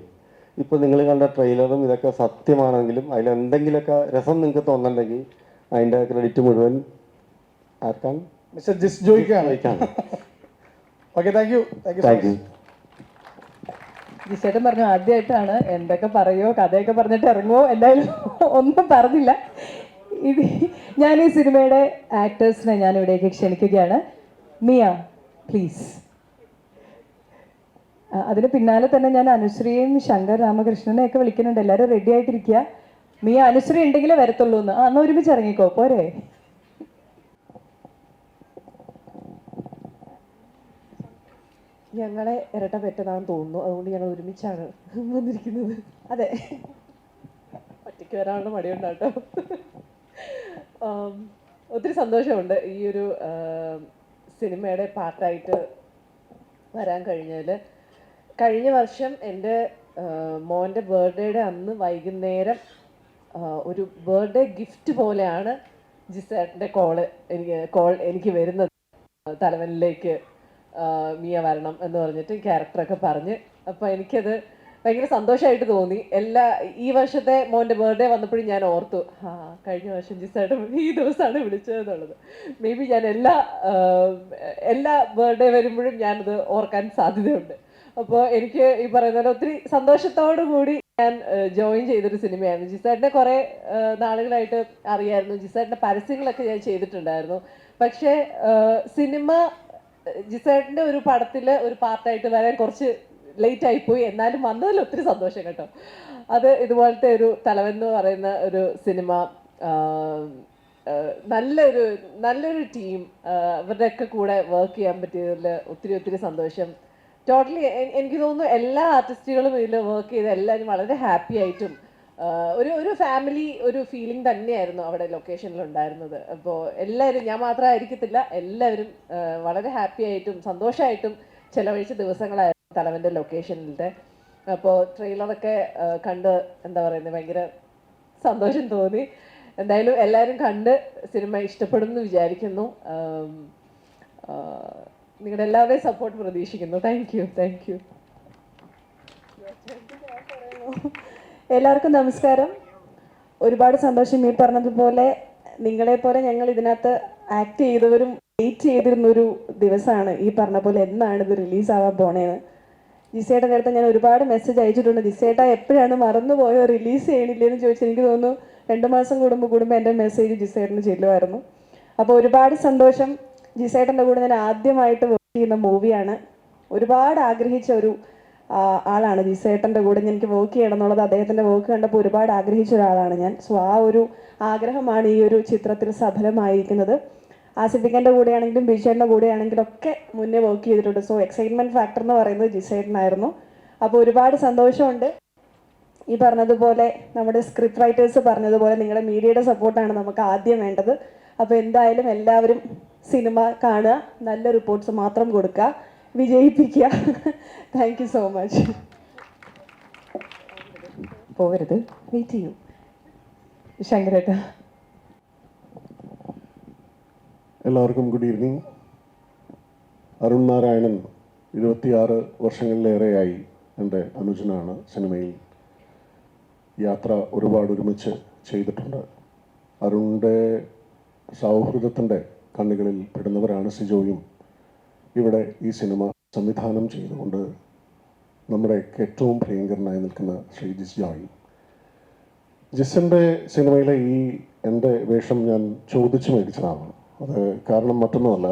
ഇപ്പോൾ നിങ്ങൾ കണ്ട ട്രെയിലറും ഇതൊക്കെ സത്യമാണെങ്കിലും അതിലെന്തെങ്കിലുമൊക്കെ രസം നിങ്ങൾക്ക് തോന്നുന്നുണ്ടെങ്കിൽ അതിൻ്റെ ക്രെഡിറ്റ് മുഴുവൻ ആർക്കാണ്? മിസ്റ്റർ ജിസ് ജോയ്ക്കാണ്. Okay, thank you. ജിസേട്ടൻ പറഞ്ഞു ആദ്യമായിട്ടാണ് എന്തൊക്കെ പറയുമോ കഥയൊക്കെ പറഞ്ഞിട്ട് ഇറങ്ങുമോ, എന്തായാലും ഒന്നും പറഞ്ഞില്ല. ഇത് ഞാൻ ഈ സിനിമയുടെ ആക്ടേഴ്സിനെ ഞാൻ ഇവിടേക്ക് ക്ഷണിക്കുകയാണ്. മിയ, പ്ലീസ്. അതിന് പിന്നാലെ തന്നെ ഞാൻ അനുശ്രീയും ശങ്കർ രാമകൃഷ്ണനെ ഒക്കെ വിളിക്കുന്നുണ്ട്. എല്ലാവരും റെഡി ആയിട്ടിരിക്കുക. മിയ, അനുശ്രീ ഉണ്ടെങ്കിലേ വരത്തുള്ളൂ എന്ന്. അന്ന് ഒരുമിച്ച് ഇറങ്ങിക്കോ, പോരെ? ഞങ്ങളെ ഇരട്ട പെറ്റതാണെന്ന് തോന്നുന്നു. അതുകൊണ്ട് ഞങ്ങൾ ഒരുമിച്ചാണ് വന്നിരിക്കുന്നത്. അതെ, ഒറ്റയ്ക്ക് വരാനുള്ള മടിയുണ്ടാട്ടോ. ഒത്തിരി സന്തോഷമുണ്ട് ഈ ഒരു സിനിമയുടെ പാർട്ടായിട്ട് വരാൻ കഴിഞ്ഞതിൽ. കഴിഞ്ഞ വർഷം എൻ്റെ മോൻ്റെ ബർത്ത്ഡേയുടെ അന്ന് വൈകുന്നേരം ഒരു ബർത്ത്ഡേ ഗിഫ്റ്റ് പോലെയാണ് ജിസേട്ടൻ്റെ കോൾ എനിക്ക് വരുന്നത്. തലവനിലേക്ക് മിയ വരണം എന്ന് പറഞ്ഞിട്ട് ക്യാരക്ടറൊക്കെ പറഞ്ഞ്. അപ്പോൾ എനിക്കത് ഭയങ്കര സന്തോഷമായിട്ട് തോന്നി. ഈ വർഷത്തെ മോൻ്റെ ബർത്ത്ഡേ വന്നപ്പോഴും ഞാൻ ഓർത്തു, കഴിഞ്ഞ വർഷം ജിസേട്ടൻ ഈ ദിവസമാണ് വിളിച്ചതെന്നുള്ളത്. മേ ബി ഞാൻ എല്ലാ ബർത്ത്ഡേ വരുമ്പോഴും ഞാനത് ഓർക്കാൻ സാധ്യതയുണ്ട്. അപ്പോൾ എനിക്ക് ഈ പറയുന്ന പോലെ ഒത്തിരി സന്തോഷത്തോടു കൂടി ഞാൻ ജോയിൻ ചെയ്തൊരു സിനിമയാണ്. ജിസേട്ടനെ കുറേ നാളുകളായിട്ട് അറിയായിരുന്നു. ജിസേട്ടൻ്റെ പരസ്യങ്ങളൊക്കെ ഞാൻ ചെയ്തിട്ടുണ്ടായിരുന്നു. പക്ഷേ സിനിമ ജിസേട്ടൻ്റെ ഒരു പടത്തിൽ ഒരു പാർട്ടായിട്ട് വരാൻ കുറച്ച് ലേറ്റ് ആയിപ്പോയി. എന്നാലും വന്നതിൽ ഒത്തിരി സന്തോഷം കേട്ടോ. അത് ഇതുപോലത്തെ ഒരു തലവൻ എന്ന് പറയുന്ന ഒരു സിനിമ, നല്ലൊരു ടീം, അവരുടെയൊക്കെ കൂടെ വർക്ക് ചെയ്യാൻ പറ്റിയതിൽ ഒത്തിരി സന്തോഷം. ടോട്ടലി എനിക്ക് തോന്നുന്നു എല്ലാ ആർട്ടിസ്റ്റുകളും ഇതിൽ വർക്ക് ചെയ്ത് എല്ലാവരും വളരെ ഹാപ്പി ആയിട്ടും ഒരു ഫാമിലി ഒരു ഫീലിംഗ് തന്നെയായിരുന്നു അവിടെ ലൊക്കേഷനിൽ ഉണ്ടായിരുന്നത്. അപ്പോൾ എല്ലാവരും, ഞാൻ മാത്രമായിരിക്കത്തില്ല, എല്ലാവരും വളരെ ഹാപ്പി ആയിട്ടും സന്തോഷമായിട്ടും ചിലവഴിച്ച ദിവസങ്ങളായിരുന്നു തലവൻ്റെ ലൊക്കേഷനിലത്തെ. അപ്പോൾ ട്രെയിലറൊക്കെ കണ്ട് എന്താ പറയുന്നത്, ഭയങ്കര സന്തോഷം തോന്നി. എന്തായാലും എല്ലാവരും കണ്ട് സിനിമ ഇഷ്ടപ്പെടുമെന്ന് വിചാരിക്കുന്നു. നിങ്ങളുടെ എല്ലാവരുടെയും സപ്പോർട്ട് പ്രതീക്ഷിക്കുന്നു. Thank you. എല്ലാവർക്കും നമസ്കാരം. ഒരുപാട് സന്തോഷം. ഈ പറഞ്ഞതുപോലെ നിങ്ങളെപ്പോലെ ഞങ്ങൾ ഇതിനകത്ത് ആക്ട് ചെയ്തവരും വെയിറ്റ് ചെയ്തിരുന്നൊരു ദിവസമാണ് ഈ പറഞ്ഞ പോലെ എന്നാണ് ഇത് റിലീസാവാൻ പോണേന്ന്. ജിസേട്ടൻ്റെ അടുത്ത് ഞാൻ ഒരുപാട് മെസ്സേജ് അയച്ചിട്ടുണ്ട്. ജിസേട്ട എപ്പോഴാണ് മറന്നുപോയോ, റിലീസ് ചെയ്യണില്ലേന്ന് ചോദിച്ചാൽ എനിക്ക് തോന്നുന്നു 2 മാസം കൂടുമ്പോൾ എൻ്റെ മെസ്സേജ് ജിസേട്ടന് ചെല്ലുമായിരുന്നു. അപ്പോൾ ഒരുപാട് സന്തോഷം. ജിസേട്ടൻ്റെ കൂടെ ഞാൻ ആദ്യമായിട്ട് വർക്ക് ചെയ്യുന്ന മൂവിയാണ്. ഒരുപാട് ആഗ്രഹിച്ച ഒരു ആളാണ് ജിസേട്ടൻ്റെ കൂടെ എനിക്ക് വർക്ക് ചെയ്യണം എന്നുള്ളത്. അദ്ദേഹത്തിൻ്റെ വർക്ക് കണ്ടപ്പോൾ ഒരുപാട് ആഗ്രഹിച്ച ഒരാളാണ് ഞാൻ. സോ ആ ഒരു ആഗ്രഹമാണ് ഈ ഒരു ചിത്രത്തിൽ സഫലമായിരിക്കുന്നത്. ആസിഫിക്കൻ്റെ കൂടെയാണെങ്കിലും ബിഷേറിൻ്റെ കൂടെയാണെങ്കിലും ഒക്കെ മുന്നേ വർക്ക് ചെയ്തിട്ടുണ്ട്. സോ എക്സൈറ്റ്മെൻറ്റ് ഫാക്ടർ എന്ന് പറയുന്നത് ജിസേട്ടനായിരുന്നു. അപ്പോൾ ഒരുപാട് സന്തോഷമുണ്ട്. ഈ പറഞ്ഞതുപോലെ നമ്മുടെ സ്ക്രിപ്റ്റ് റൈറ്റേഴ്സ് പറഞ്ഞതുപോലെ നിങ്ങളുടെ മീഡിയയുടെ സപ്പോർട്ടാണ് നമുക്ക് ആദ്യം വേണ്ടത്. അപ്പോൾ എന്തായാലും എല്ലാവരും സിനിമ കാണുക, നല്ല റിപ്പോർട്ട്സ് മാത്രം കൊടുക്കുക, വിജയിപ്പിക്കുക. Thank you so much. പോകരുത്, വെയിറ്റ് ചെയ്യൂ. ശങ്കരേട്ടാ. എല്ലാവർക്കും ഗുഡ് ഈവനിങ്. അരുൺ നാരായണൻ 26 വർഷങ്ങളിലേറെയായി എൻ്റെ അനുജനാണ്. സിനിമയിൽ യാത്ര ഒരുപാട് ഒരുമിച്ച് ചെയ്തിട്ടുണ്ട്. അരുണിൻ്റെ സൗഹൃദത്തിൻ്റെ കണ്ണുകളിൽ പെടുന്നവരാണ് സിജോയും. ഇവിടെ ഈ സിനിമ സംവിധാനം ചെയ്തുകൊണ്ട് നമ്മുടെ ഏറ്റവും പ്രിയങ്കരനായി നിൽക്കുന്ന ശ്രീ ജിസ് ജോയ്. ജിസിൻ്റെ സിനിമയിലെ ഈ എൻ്റെ വേഷം ഞാൻ ചോദിച്ചു മേടിച്ചതാണ്. അത് കാരണം മറ്റൊന്നുമല്ല,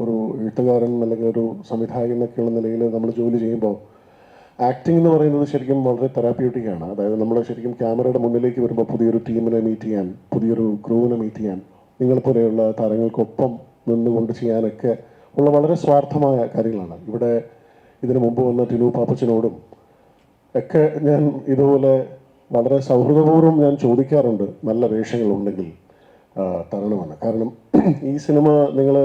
ഒരു എഴുത്തുകാരൻ അല്ലെങ്കിൽ ഒരു സംവിധായകൻ എന്നൊക്കെയുള്ള നിലയിൽ നമ്മൾ ജോലി ചെയ്യുമ്പോൾ ആക്ടിംഗ് എന്ന് പറയുന്നത് ശരിക്കും വളരെ തെറാപ്യൂട്ടിക്കാണ്. അതായത് നമ്മൾ ശരിക്കും ക്യാമറയുടെ മുന്നിലേക്ക് വരുമ്പോൾ പുതിയൊരു ടീമിനെ മീറ്റ് ചെയ്യാൻ, പുതിയൊരു ക്രൂവിനെ മീറ്റ് ചെയ്യാൻ, നിങ്ങളെപ്പോലെയുള്ള താരങ്ങൾക്കൊപ്പം നിന്നുകൊണ്ട് ചെയ്യാനൊക്കെ ഉള്ള വളരെ സ്വാർത്ഥമായ കാര്യങ്ങളാണ്. ഇവിടെ ഇതിനു മുമ്പ് വന്ന ടിനു പാപ്പച്ചനോടും ഒക്കെ ഞാൻ ഇതുപോലെ വളരെ സൗഹൃദപൂർവ്വം ഞാൻ ചോദിക്കാറുണ്ട് നല്ല വേഷങ്ങളുണ്ടെങ്കിൽ തരണമെന്ന്. കാരണം ഈ സിനിമ നിങ്ങൾ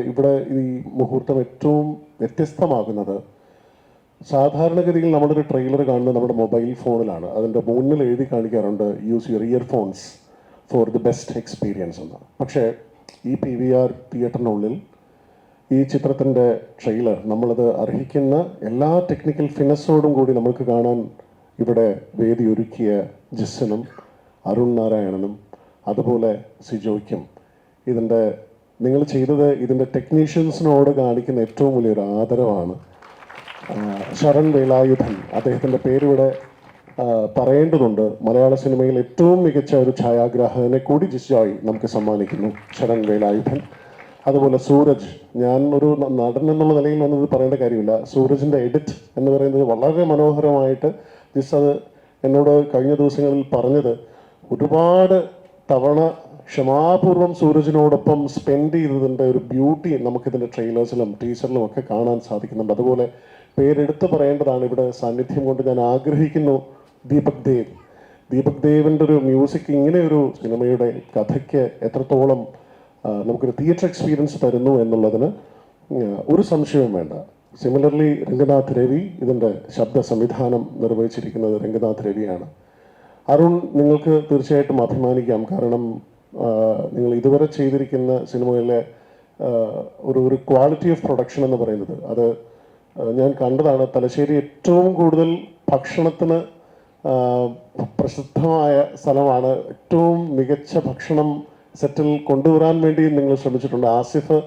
ഇവിടെ ഈ മുഹൂർത്തം ഏറ്റവും വ്യത്യസ്തമാകുന്നത്, സാധാരണഗതിയിൽ നമ്മളൊരു ട്രെയിലർ കാണുന്നത് നമ്മുടെ മൊബൈൽ ഫോണിലാണ്. അതിൻ്റെ മുന്നിൽ എഴുതി കാണിക്കാറുണ്ട് use your earphones for the best experience എന്ന്. പക്ഷേ ഈ PVR തിയേറ്ററിനുള്ളിൽ ഈ ചിത്രത്തിൻ്റെ ട്രെയിലർ നമ്മളത് അർഹിക്കുന്ന എല്ലാ ടെക്നിക്കൽ ഫിനസോടും കൂടി നമുക്ക് കാണാൻ ഇവിടെ വേദി ഒരുക്കിയ ജിസ്സിനും അരുൺ നാരായണനും അതുപോലെ സിജോയ്ക്കും നിങ്ങൾ ചെയ്തത് ഇതിൻ്റെ ടെക്നീഷ്യൻസിനോട് കാണിക്കുന്ന ഏറ്റവും വലിയൊരു ആദരവാണ്. ശരൺ വേലായുധൻ, അദ്ദേഹത്തിൻ്റെ പേരിവിടെ പറയേണ്ടതുണ്ട്. മലയാള സിനിമയിൽ ഏറ്റവും മികച്ച ഒരു ഛായാഗ്രാഹകനെ കൂടി ജിസ് ജോയ് നമുക്ക് സമ്മാനിക്കുന്നു, ശരൺ വേലായുധൻ. അതുപോലെ സൂരജ്, ഞാൻ ഒരു നടൻ എന്നുള്ള നിലയിൽ വന്നത് പറയേണ്ട കാര്യമില്ല. സൂരജിൻ്റെ എഡിറ്റ് എന്ന് പറയുന്നത് വളരെ മനോഹരമായിട്ട് ജിസ് അത് എന്നോട് കഴിഞ്ഞ ദിവസങ്ങളിൽ പറഞ്ഞത്, ഒരുപാട് തവണ ക്ഷമാപൂർവം സൂരജിനോടൊപ്പം സ്പെൻഡ് ചെയ്തതിൻ്റെ ഒരു ബ്യൂട്ടി നമുക്കിതിൻ്റെ ട്രെയിലേഴ്സിലും ടീസറിലും ഒക്കെ കാണാൻ സാധിക്കുന്നുണ്ട്. അതുപോലെ പേരെടുത്ത് പറയേണ്ടതാണ്, ഇവിടെ സാന്നിധ്യം കൊണ്ട് ഞാൻ ആഗ്രഹിക്കുന്നു, ദീപക് ദേവിൻ്റെ ഒരു മ്യൂസിക് ഇങ്ങനെ ഒരു സിനിമയുടെ കഥയ്ക്ക് എത്രത്തോളം നമുക്കൊരു തിയേറ്റർ എക്സ്പീരിയൻസ് തരുന്നു എന്നുള്ളതിന് ഒരു സംശയവും വേണ്ട. സിമിലർലി രംഗനാഥ് രവി, ഇതിൻ്റെ ശബ്ദ സംവിധാനം നിർവഹിച്ചിരിക്കുന്നത് രംഗനാഥ് രവിയാണ്. അരുൺ, നിങ്ങൾക്ക് തീർച്ചയായിട്ടും അഭിമാനിക്കാം. കാരണം നിങ്ങൾ ഇതുവരെ ചെയ്തിരിക്കുന്ന സിനിമയിലെ ഒരു ക്വാളിറ്റി ഓഫ് പ്രൊഡക്ഷൻ എന്ന് പറയുന്നത്, അത് ഞാൻ കണ്ടതാണ്. തലശ്ശേരി ഏറ്റവും കൂടുതൽ ഭക്ഷണത്തിന് പ്രസിദ്ധമായ സ്ഥലമാണ്. ഏറ്റവും മികച്ച ഭക്ഷണം സെറ്റിൽ കൊണ്ടുവരാൻ വേണ്ടി നിങ്ങൾ ശ്രമിച്ചിട്ടുണ്ട്. ആസിഫ്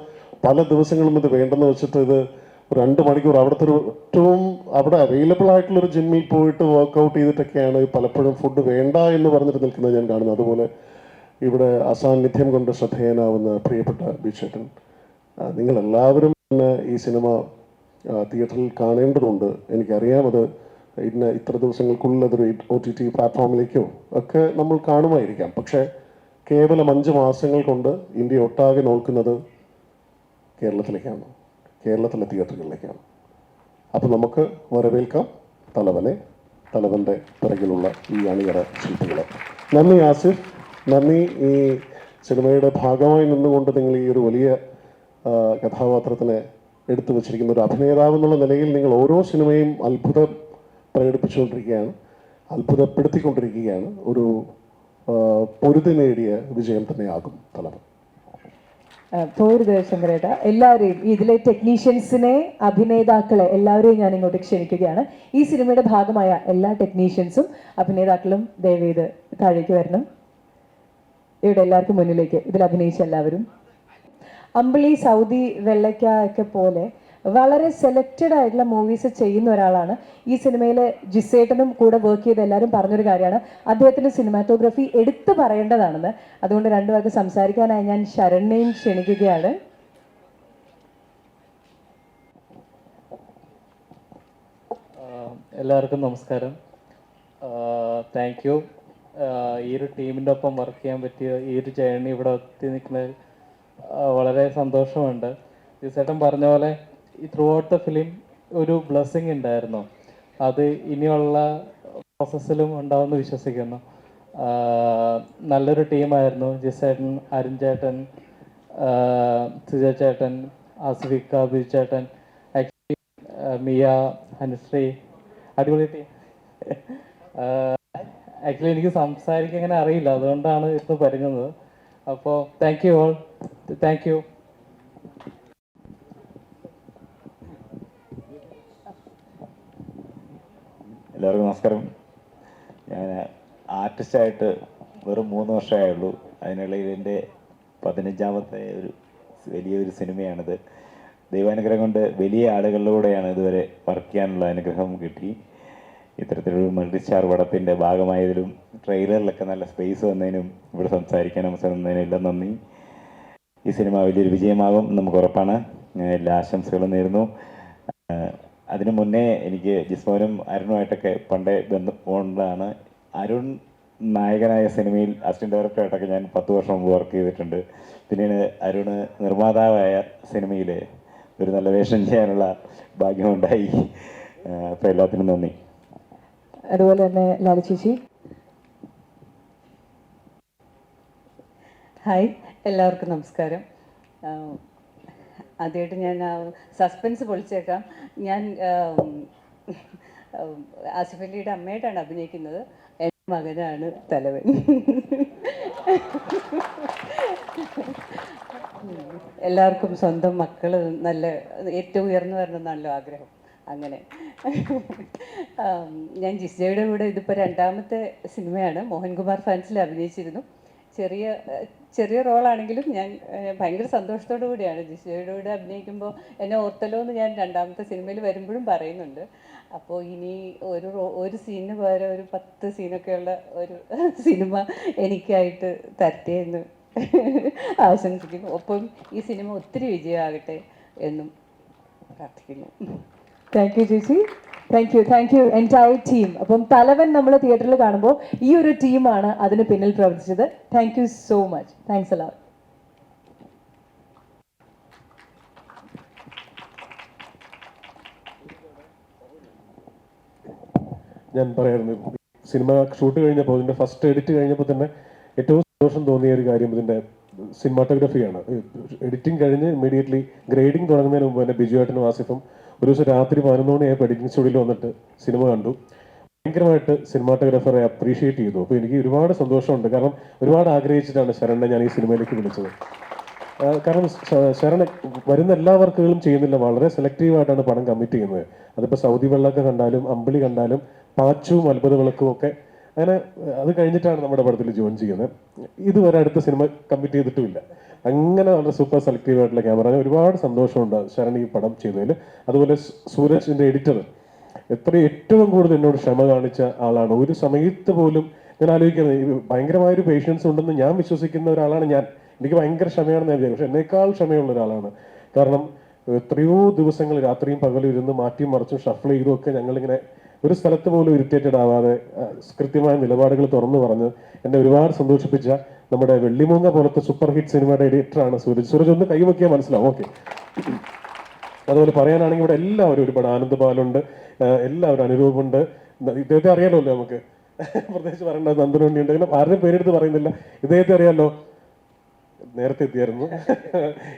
പല ദിവസങ്ങളും ഇത് വേണ്ടെന്ന് വെച്ചിട്ട് ഇത് 2 മണിക്കൂർ അവിടുത്തെ അവിടെ അവൈലബിൾ ആയിട്ടുള്ളൊരു ജിമ്മിൽ പോയിട്ട് വർക്കൗട്ട് ചെയ്തിട്ടൊക്കെയാണ് പലപ്പോഴും ഫുഡ് വേണ്ട എന്ന് പറഞ്ഞിട്ട് നിൽക്കുന്നത് ഞാൻ കാണുന്നത്. അതുപോലെ ഇവിടെ അസാന്നിധ്യം കൊണ്ട് ശ്രദ്ധേയനാവുന്ന പ്രിയപ്പെട്ട ബിചേട്ടൻ, നിങ്ങളെല്ലാവരും തന്നെ ഈ സിനിമ തിയേറ്ററിൽ കാണേണ്ടതുണ്ട്. എനിക്കറിയാം അത് ഇത്ര ദിവസങ്ങൾക്കുള്ളിൽ അതൊരു OTT പ്ലാറ്റ്ഫോമിലേക്കോ ഒക്കെ നമ്മൾ കാണുമായിരിക്കാം. പക്ഷേ കേവലം 5 മാസങ്ങൾ കൊണ്ട് ഇന്ത്യ ഒട്ടാകെ നോക്കുന്നത് കേരളത്തിലേക്കാണ്, കേരളത്തിലെ തിയേറ്ററുകളിലേക്കാണ്. അപ്പോൾ നമുക്ക് വരവേൽക്കാം തലവൻ്റെ പിറകിലുള്ള ഈ അണിയറ ശില്പികളെ. നന്ദി ആസിഫ്, നന്ദി. ഈ സിനിമയുടെ ഭാഗമായി നിന്നുകൊണ്ട് നിങ്ങൾ ഈ ഒരു വലിയ കഥാപാത്രത്തിനെ എടുത്തു വച്ചിരിക്കുന്ന ഒരു അഭിനേതാവ് എന്നുള്ള നിലയിൽ നിങ്ങൾ ഓരോ സിനിമയും അത്ഭുതപ്പെടുത്തിക്കൊണ്ടിരിക്കുകയാണ്. ഒരു പൊരുതി നേടിയ വിജയം തന്നെയാകും തലവൻ. പോരുത് ശങ്കരേട്ട. എല്ലാവരെയും ഇതിലെ ടെക്നീഷ്യൻസിനെ, അഭിനേതാക്കളെ എല്ലാവരെയും ഞാൻ ഇങ്ങോട്ട് ക്ഷണിക്കുകയാണ്. ഈ സിനിമയുടെ ഭാഗമായ എല്ലാ ടെക്നീഷ്യൻസും അഭിനേതാക്കളും ദയവേത് താഴേക്ക് വരണം. ഇവിടെ എല്ലാവർക്കും മുന്നിലേക്ക്, ഇതിൽ അഭിനയിച്ച എല്ലാവരും. അമ്പിളി, സൗദി, വെള്ളയ്ക്ക ഒക്കെ പോലെ വളരെ സെലക്റ്റഡ് ആയിട്ടുള്ള മൂവീസ് ചെയ്യുന്ന ഒരാളാണ്. ഈ സിനിമയിൽ ജിസേട്ടനും കൂടെ വർക്ക് ചെയ്ത എല്ലാവരും പറഞ്ഞൊരു കാര്യമാണ്, അദ്ദേഹത്തിൻ്റെ സിനിമാറ്റോഗ്രഫി എടുത്തു പറയേണ്ടതാണെന്ന്. അതുകൊണ്ട് 2 പേർക്ക് സംസാരിക്കാനായി ഞാൻ ശരണ്യയും ക്ഷണിക്കുകയാണ്. എല്ലാവർക്കും നമസ്കാരം. Thank you. ഈ ഒരു ടീമിൻ്റെ ഒപ്പം വർക്ക് ചെയ്യാൻ പറ്റിയ ഈ ഒരു ജേർണി ഇവിടെ എത്തി നിൽക്കുന്ന വളരെ സന്തോഷമുണ്ട്. ജിസേട്ടൻ പറഞ്ഞ പോലെ ഈ ത്രൂ ഔട്ട് ദ ഫിലിം ഒരു ബ്ലെസ്സിങ് ഉണ്ടായിരുന്നു. അത് ഇനിയുള്ള പ്രോസസ്സിലും ഉണ്ടാവുമെന്ന് വിശ്വസിക്കുന്നു. നല്ലൊരു ടീമായിരുന്നു. ജിസേട്ടൻ, അരുൺ ചേട്ടൻ, സുജ ചേട്ടൻ, ആസിഫിക്ക, ബിജു ചേട്ടൻ, ആക്ച്വലി മിയ, അനുശ്രീ, അടിപൊളി ടീം. ആക്ച്വലി എനിക്ക് സംസാരിക്കാൻ അങ്ങനെ അറിയില്ല, അതുകൊണ്ടാണ് ഇപ്പോൾ പരുങ്ങുന്നത്. അപ്പോൾ thank you all, thank you. എല്ലാവർക്കും നമസ്കാരം. ഞാൻ ആർട്ടിസ്റ്റായിട്ട് വെറും 3 വർഷമായുള്ളൂ. അതിനിടയിൽ എൻ്റെ 15ാമത്തെ വലിയൊരു സിനിമയാണിത്. ദൈവാനുഗ്രഹം കൊണ്ട് വലിയ ആളുകളിലൂടെയാണ് ഇതുവരെ വർക്ക് ചെയ്യാനുള്ള അനുഗ്രഹം കിട്ടി. ഇത്തരത്തിലൊരു മൾട്ടിസ്റ്റാർ പടത്തിൻ്റെ ഭാഗമായതിലും ട്രെയിലറിലൊക്കെ നല്ല സ്പേസ് വന്നതിനും ഇവിടെ സംസാരിക്കാൻ അവസരം തന്നതിനും എല്ലാം നന്ദി. ഈ സിനിമ വലിയൊരു വിജയമാകും നമുക്ക് ഉറപ്പാണ്. എല്ലാ ആശംസകളും നേരുന്നു. അതിനു മുന്നേ എനിക്ക് ജിസ്മോനും അരുണുമായിട്ടൊക്കെ പണ്ടേ ബന്ധമുള്ളതാണ്. അരുൺ നായകനായ സിനിമയിൽ അസിസ്റ്റന്റ് ഡയറക്ടറായിട്ടൊക്കെ ഞാൻ 10 വർഷം മുമ്പ് വർക്ക് ചെയ്തിട്ടുണ്ട്. പിന്നീട് അരുണ് നിർമ്മാതാവായ സിനിമയിൽ ഒരു നല്ല വേഷം ചെയ്യാനുള്ള ഭാഗ്യമുണ്ടായി. അപ്പോൾ എല്ലാത്തിനും നന്ദി. അതുപോലെ തന്നെ ലാലി ചേച്ചി. ഹായ്, എല്ലാവർക്കും നമസ്കാരം. ആദ്യമായിട്ട് ഞാൻ സസ്പെൻസ് പൊളിച്ചേക്കാം. ഞാൻ ആസിഫ് അലിയുടെ അമ്മയായിട്ടാണ് അഭിനയിക്കുന്നത്. എൻ്റെ മകനാണ് തലവൻ. എല്ലാവർക്കും സ്വന്തം മക്കൾ നല്ല ഏറ്റവും ഉയർന്നു വരണമെന്നാണല്ലോ ആഗ്രഹം. അങ്ങനെ ഞാൻ ജിസ്ജയുടെ കൂടെ ഇതിപ്പോൾ 2ാമത്തെ സിനിമയാണ്. മോഹൻകുമാർ ഫാൻസിൽ അഭിനയിച്ചിരുന്നു. ചെറിയ റോളാണെങ്കിലും ഞാൻ ഭയങ്കര സന്തോഷത്തോടു കൂടിയാണ് ജിസ്ജയുടെ കൂടെ അഭിനയിക്കുമ്പോൾ. എന്നെ ഓർത്തല്ലോ എന്ന് ഞാൻ 2ാമത്തെ സിനിമയിൽ വരുമ്പോഴും പറയുന്നുണ്ട്. അപ്പോൾ ഇനി ഒരു സീനിന് പകരം ഒരു 10 സീനൊക്കെയുള്ള ഒരു സിനിമ എനിക്കായിട്ട് തരട്ടെ എന്ന് ആശംസിക്കുന്നു. ഒപ്പം ഈ സിനിമ ഒത്തിരി വിജയമാകട്ടെ എന്നും പ്രാർത്ഥിക്കുന്നു. താങ്ക് യു ചേച്ചി. Thank you entire team. അപ്പം തലവൻ നമ്മൾ തിയേറ്ററിൽ കാണുമ്പോൾ ഈ ഒരു ടീമാണ് അതിന് പിന്നിൽ പ്രവർത്തിച്ചത്. Thank you so much. Thanks എല്ലാം. ഞാൻ പറയായിരുന്നു, സിനിമ ഷൂട്ട് കഴിഞ്ഞപ്പോൾ ഇതിൻ്റെ ഫസ്റ്റ് എഡിറ്റ് കഴിഞ്ഞപ്പോൾ തന്നെ ഏറ്റവും സന്തോഷം തോന്നിയ ഒരു കാര്യം ഇതിൻ്റെ സിനിമാറ്റോഗ്രഫിയാണ്. എഡിറ്റിംഗ് കഴിഞ്ഞ് ഇമ്മീഡിയറ്റ്ലി ഗ്രേഡിംഗ് തുടങ്ങുന്നതിന് മുമ്പ് തന്നെ ബിജു ഏട്ടനും ആസിഫും ഒരു ദിവസം രാത്രി 11 മണിയായപ്പോൾ എഡിറ്റിംഗ് സ്റ്റുഡിയോയിൽ വന്നിട്ട് സിനിമ കണ്ടു. ഭയങ്കരമായിട്ട് സിനിമാറ്റോഗ്രാഫറെ അപ്രീഷിയേറ്റ് ചെയ്തു. അപ്പോൾ എനിക്ക് ഒരുപാട് സന്തോഷമുണ്ട്. കാരണം ഒരുപാട് ആഗ്രഹിച്ചിട്ടാണ് ശരണിനെ ഞാൻ ഈ സിനിമയിലേക്ക് വിളിച്ചത്. കാരണം ശരൺ വരുന്ന എല്ലാ വർക്കുകളും ചെയ്യുന്നില്ല, വളരെ സെലക്റ്റീവായിട്ടാണ് പടം കമ്മിറ്റ് ചെയ്യുന്നത്. അതിപ്പോൾ സൗദി വെള്ളമൊക്കെ കണ്ടാലും അമ്പിളി കണ്ടാലും പാച്ചുവും അത്ഭുത വിളക്കും ഒക്കെ അങ്ങനെ അത് കഴിഞ്ഞിട്ടാണ് നമ്മുടെ പടത്തിൽ ജോയിൻ ചെയ്യുന്നത്. ഇതുവരെ അടുത്ത സിനിമ കമ്മിറ്റ് ചെയ്തിട്ടുമില്ല. അങ്ങനെ വളരെ സൂപ്പർ സെലക്റ്റീവ് ആയിട്ടുള്ള ക്യാമറ. ഒരുപാട് സന്തോഷമുണ്ട് ശരൺ ഈ പടം ചെയ്തതിൽ. അതുപോലെ സൂരജിൻ്റെ എഡിറ്റർ ഏറ്റവും കൂടുതൽ എന്നോട് ക്ഷമ കാണിച്ച ആളാണ്. ഒരു സമയത്ത് പോലും ഞാൻ ആലോചിക്കുന്നത് ഭയങ്കരമായൊരു പേഷ്യൻസ് ഉണ്ടെന്ന് ഞാൻ വിശ്വസിക്കുന്ന ഒരാളാണ് ഞാൻ. എനിക്ക് ഭയങ്കര ക്ഷമയാണെന്ന് ഞാൻ വിചാരിക്കും. പക്ഷെ എന്നേക്കാൾ ക്ഷമയുള്ള ഒരാളാണ്. കാരണം എത്രയോ ദിവസങ്ങൾ രാത്രിയും പകലും ഇരുന്ന് മാറ്റിയും മറിച്ചും ഷഫിൾ ചെയ്തും ഒക്കെ ഞങ്ങളിങ്ങനെ ഒരു സ്ഥലത്ത് പോലും ഇറിറ്റേറ്റഡ് ആവാതെ കൃത്യമായ നിലപാടുകൾ തുറന്നു പറഞ്ഞ് എന്നെ ഒരുപാട് സന്തോഷിപ്പിച്ച നമ്മുടെ വെള്ളിമൂങ്ങ പോലത്തെ സൂപ്പർ ഹിറ്റ് സിനിമയുടെ എഡിറ്ററാണ് സൂരജ്. സൂരജ് ഒന്ന് കൈവയ്ക്കാൻ മനസ്സിലാവും. ഓക്കെ. അതുപോലെ പറയാനാണെങ്കിൽ ഇവിടെ എല്ലാവരും ഒരുപാട് ആനന്ദ് ബാലുണ്ട്, എല്ലാവരും അനുരൂപുണ്ട്. ഇദ്ദേഹത്തെ അറിയാലോ നമുക്ക്, പ്രത്യേകിച്ച് പറയേണ്ടത് നന്ദനുണ്ണിയുണ്ട്. അങ്ങനെ ആരുടെയും പേരെടുത്ത് പറയുന്നില്ല. ഇദ്ദേഹത്തെ അറിയാലോ, നേരത്തെ എത്തിയായിരുന്നു.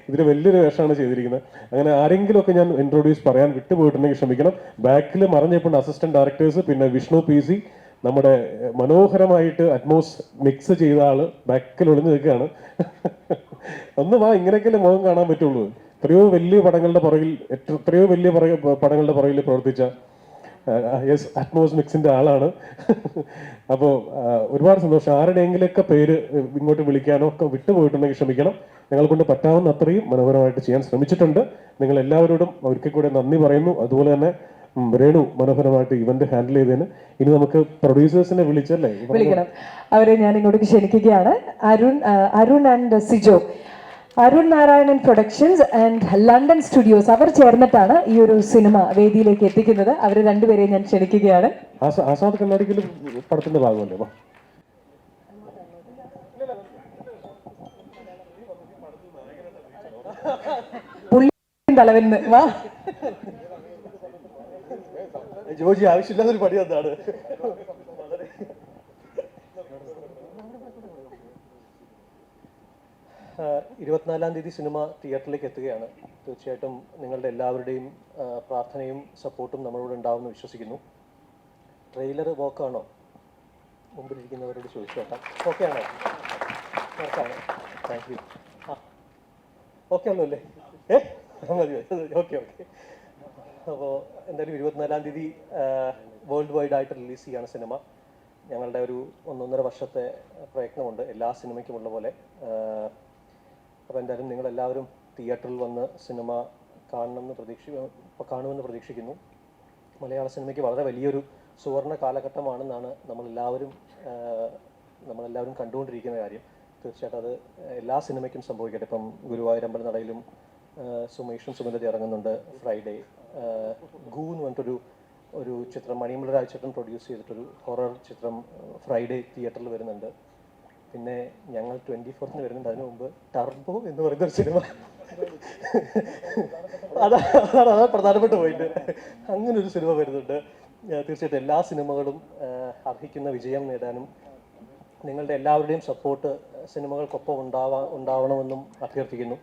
ഇതിൽ വലിയൊരു വേഷമാണ് ചെയ്തിരിക്കുന്നത്. അങ്ങനെ ആരെങ്കിലുമൊക്കെ ഞാൻ ഇൻട്രൊഡ്യൂസ് പറയാൻ വിട്ടുപോയിട്ടുണ്ടെങ്കിൽ ക്ഷമിക്കണം. ബാക്കിൽ മറഞ്ഞപ്പോൾ അസിസ്റ്റന്റ് ഡയറക്ടേഴ്സ്, പിന്നെ വിഷ്ണു PC, നമ്മുടെ മനോഹരമായിട്ട് അറ്റ്മോസ് മിക്സ് ചെയ്ത ആള് ബാക്കിൽ ഒളിഞ്ഞു നിൽക്കുകയാണ്. ഒന്ന് വാ, ഇങ്ങനെയൊക്കെയല്ലേ മുഖം കാണാൻ പറ്റുള്ളൂ. എത്രയോ വലിയ പടങ്ങളുടെ പുറകിൽ പ്രവർത്തിച്ച അറ്റ്മോസ് മിക്സിന്റെ ആളാണ്. അപ്പോൾ ഒരുപാട് സന്തോഷം. ആരുടെയെങ്കിലൊക്കെ പേര് ഇങ്ങോട്ട് വിളിക്കാനോ ഒക്കെ വിട്ടുപോയിട്ടുണ്ടെങ്കിൽ ക്ഷമിക്കണം. ഞങ്ങളെ കൊണ്ട് പറ്റാവുന്ന അത്രയും മനോഹരമായിട്ട് ചെയ്യാൻ ശ്രമിച്ചിട്ടുണ്ട്. നിങ്ങൾ എല്ലാവരോടും ഒരിക്കൽ കൂടെ നന്ദി പറയുന്നു. അതുപോലെ തന്നെ രേണു മനോഹരമായിട്ട് ഇവന്റ് ഹാൻഡിൽ ചെയ്തതിന്. ഇനി നമുക്ക് പ്രൊഡ്യൂസേഴ്സിനെ വിളിച്ചല്ലേ, വിളിക്കണം. അവരെ ഞാൻ ഇങ്ങോട്ട് ക്ഷണിക്കുകയാണ്. Arun and Sijo, Arun Narayanan productions and London studios അവർ ചേർന്നിട്ടാണ് ഈ ഒരു സിനിമ വേദിയിലേക്ക് എത്തിക്കുന്നത്. അവർ രണ്ടുപേരെയും ഞാൻ ക്ഷണിക്കുകയാണ്. ആസാദ് കണ്ണാടിക്കൽ പടത്തിന്റെ ഭാഗമല്ലേ? പുള്ളി തലവന് വാ. ജോജി ആവശ്യമില്ലാത്തൊരു പണി എന്താണ്? 24-ാം തീയതി സിനിമ തിയേറ്ററിലേക്ക് എത്തുകയാണ്. തീർച്ചയായിട്ടും നിങ്ങളുടെ എല്ലാവരുടെയും പ്രാർത്ഥനയും സപ്പോർട്ടും നമ്മളോട് ഉണ്ടാവുമെന്ന് വിശ്വസിക്കുന്നു. ട്രെയിലർ വോക്കാണോ? മുമ്പിലിരിക്കുന്നവരോട് ചോദിച്ചു കേട്ടാ. ഓക്കെ ആണോ? ഓക്കെയാണ്. Thank you. ഓക്കെ ആണല്ലോ അല്ലേ? മതി. ഓക്കെ. അപ്പോൾ എന്തായാലും 24-ാം തീയതി വേൾഡ് വൈഡ് ആയിട്ട് റിലീസ് ചെയ്യാണ് സിനിമ. ഞങ്ങളുടെ ഒരു 1.5 വർഷത്തെ പ്രയത്നമുണ്ട്, എല്ലാ സിനിമയ്ക്കുമുള്ള പോലെ. അപ്പോൾ എന്തായാലും നിങ്ങളെല്ലാവരും തിയേറ്ററിൽ വന്ന് സിനിമ കാണുമെന്ന് പ്രതീക്ഷിക്കുന്നു. മലയാള സിനിമയ്ക്ക് വളരെ വലിയൊരു സുവർണ കാലഘട്ടമാണെന്നാണ് നമ്മളെല്ലാവരും കണ്ടുകൊണ്ടിരിക്കുന്ന കാര്യം. തീർച്ചയായിട്ടും അത് എല്ലാ സിനിമയ്ക്കും സംഭവിക്കട്ടെ. ഇപ്പം ഗുരുവായൂരമ്പല നടയിലും സുമേഷും സുമലതി ഇറങ്ങുന്നുണ്ട്. ഫ്രൈഡേ ഗൂ എന്ന് പറഞ്ഞിട്ടൊരു ചിത്രം മണിമല രാജചേട്ടൻ പ്രൊഡ്യൂസ് ചെയ്തിട്ടൊരു ഹൊറർ ചിത്രം ഫ്രൈഡേ തിയേറ്ററിൽ വരുന്നുണ്ട്. പിന്നെ ഞങ്ങൾ 24th വരുന്നുണ്ട്. അതിനു മുമ്പ് ടർബോ എന്ന് പറയുന്നൊരു സിനിമ, അതാണ് പ്രധാനപ്പെട്ട പോയിന്റ്. അങ്ങനൊരു സിനിമ വരുന്നുണ്ട്. തീർച്ചയായിട്ടും എല്ലാ സിനിമകളും അർഹിക്കുന്ന വിജയം നേടാനും നിങ്ങളുടെ എല്ലാവരുടെയും സപ്പോർട്ട് സിനിമകൾക്കൊപ്പം ഉണ്ടാവണമെന്നും അഭ്യർത്ഥിക്കുന്നു.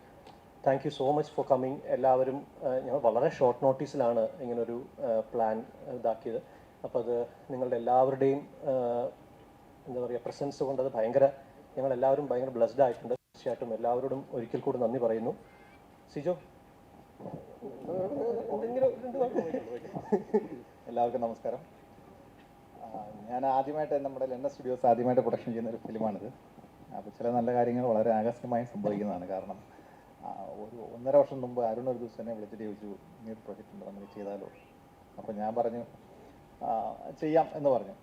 Thank you so much for coming. എല്ലാവരും ഞങ്ങൾ വളരെ ഷോർട്ട് നോട്ടീസിലാണ് ഇങ്ങനൊരു പ്ലാൻ ഇതാക്കിയത്. അപ്പോൾ അത് നിങ്ങളുടെ എല്ലാവരുടെയും എന്താ പറയുക പ്രസൻസ് കൊണ്ട് അത് ഞങ്ങളെല്ലാവരും ഭയങ്കര ബ്ലെസ്ഡ് ആയിട്ടുണ്ട്. തീർച്ചയായിട്ടും എല്ലാവരോടും ഒരിക്കൽ കൂടി നന്ദി പറയുന്നു. സിജോ, എല്ലാവർക്കും നമസ്കാരം. ഞാൻ ആദ്യമായിട്ട് നമ്മുടെ ലണ്ടൻ സ്റ്റുഡിയോസ് ആദ്യമായിട്ട് പ്രൊഡക്ഷൻ ചെയ്യുന്ന ഒരു ഫിലിമാണിത്. അപ്പോൾ ചില നല്ല കാര്യങ്ങൾ വളരെ ആകസ്മികമായി സംഭവിക്കുന്നതാണ്. കാരണം ഒരു 1.5 വർഷം മുമ്പ് അരുൺ ഒരു ദിവസം എന്നെ വിളിച്ചിട്ട് ചോദിച്ചു, ഇങ്ങനെ ഒരു പ്രൊജക്റ്റ് ഉണ്ട്, നമുക്ക് ചെയ്താലോ? അപ്പോൾ ഞാൻ പറഞ്ഞു ചെയ്യാം എന്ന് പറഞ്ഞു.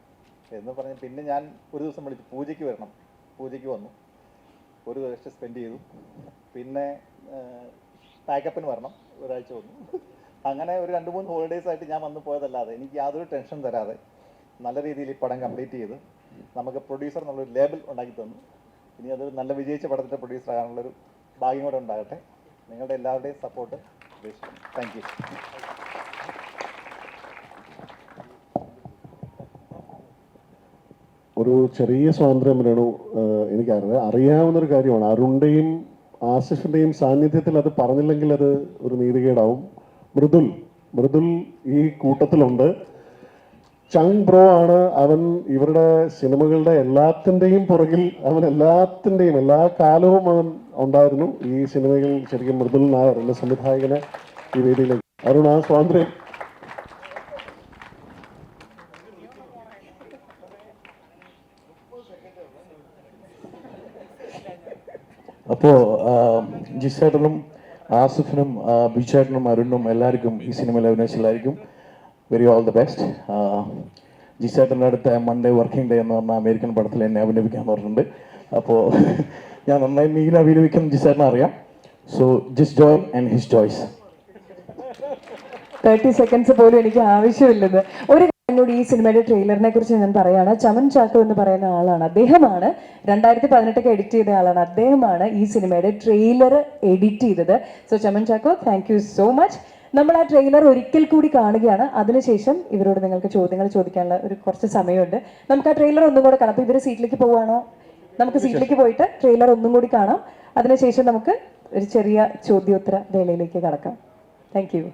പിന്നെ ഞാൻ ഒരു ദിവസം വിളിച്ചു, പൂജയ്ക്ക് വരണം. പൂജയ്ക്ക് വന്നു, ഒരു ദിവസം സ്പെൻഡ് ചെയ്തു. പിന്നെ പാക്കപ്പിന് വരണം, ഒരാഴ്ച വന്നു. അങ്ങനെ ഒരു 2-3 ഹോളിഡേയ്സ് ആയിട്ട് ഞാൻ വന്നു പോയതല്ലാതെ എനിക്ക് യാതൊരു ടെൻഷൻ തരാതെ നല്ല രീതിയിൽ ഈ പടം കംപ്ലീറ്റ് ചെയ്ത് നമുക്ക് പ്രൊഡ്യൂസർ എന്നുള്ളൊരു ലേബൽ ഉണ്ടാക്കി തന്നു. ഇനി അതൊരു നല്ല വിജയിച്ച പടത്തിൻ്റെ പ്രൊഡ്യൂസർ ആകാനുള്ളൊരു ഭാഗ്യം കൂടെ ഉണ്ടാകട്ടെ. നിങ്ങളുടെ എല്ലാവരുടെയും സപ്പോർട്ട് പ്രതീക്ഷിക്കുന്നു. Thank you. ഒരു ചെറിയ സ്വാതന്ത്ര്യം വേണു. അറിയാവുന്നൊരു കാര്യമാണ്. അരുണിൻ്റെയും ആസിഫിൻ്റെയും സാന്നിധ്യത്തിൽ അത് പറഞ്ഞില്ലെങ്കിൽ അത് ഒരു നീതികേടാവും. മൃദുൽ ഈ കൂട്ടത്തിലുണ്ട്. ചങ് ബ്രോ ആണ് അവൻ. ഇവരുടെ സിനിമകളുടെ എല്ലാത്തിൻ്റെയും പുറകിൽ എല്ലാ കാലവും അവൻ ഉണ്ടായിരുന്നു. ഈ സിനിമയിൽ ശരിക്കും മൃദുൽ നായർ എന്ന സംവിധായകനെ ഈ വേദിയിലേക്ക് അരുൺ ആ സ്വാതന്ത്ര്യം. അപ്പോൾ ജിസേട്ടനും ആസിഫിനും ബിജേട്ടനും അരുണിനും എല്ലാവർക്കും ഈ സിനിമയിൽ അഭിനയിച്ചെല്ലാവർക്കും വെരി ഓൾ ദ ബെസ്റ്റ്. ജിസേട്ടൻ്റെ അടുത്ത മൺഡേ വർക്കിംഗ് ഡേ എന്ന് പറഞ്ഞാൽ അമേരിക്കൻ പടത്തിൽ എന്നെ അഭിനയിക്കാൻ പറഞ്ഞിട്ടുണ്ട്. അപ്പോൾ ഞാൻ നന്നായി മീൻ അഭിനയിക്കുന്ന ജിസേട്ടനെ അറിയാം. So Jis Joy and his choice. 30 seconds പോലും എനിക്ക് ആവശ്യമില്ലെന്ന്. ഒരു എന്നോട് ഈ സിനിമയുടെ ട്രെയിലറിനെ കുറിച്ച് ഞാൻ പറയുകയാണ്. ചമൻ ചാക്കോ എന്ന് പറയുന്ന ആളാണ്. അദ്ദേഹമാണ് 2018 എഡിറ്റ് ചെയ്ത ആളാണ്. അദ്ദേഹമാണ് ഈ സിനിമയുടെ ട്രെയിലർ എഡിറ്റ് ചെയ്തത്. So Chaman Chacko, thank you so much. നമ്മൾ ആ ട്രെയിലർ ഒരിക്കൽ കൂടി കാണുകയാണ്. അതിനുശേഷം ഇവരോട് നിങ്ങൾക്ക് ചോദ്യങ്ങൾ ചോദിക്കാനുള്ള കുറച്ച് സമയമുണ്ട്. നമുക്ക് ആ ട്രെയിലർ ഒന്നും കൂടെ കാണാം. അപ്പോൾ ഇവർ സീറ്റിലേക്ക് പോവുകയാണോ? നമുക്ക് സീറ്റിലേക്ക് പോയിട്ട് ട്രെയിലർ ഒന്നും കൂടി കാണാം. അതിനുശേഷം നമുക്ക് ഒരു ചെറിയ ചോദ്യോത്തര വേളയിലേക്ക് കടക്കാം. Thank you.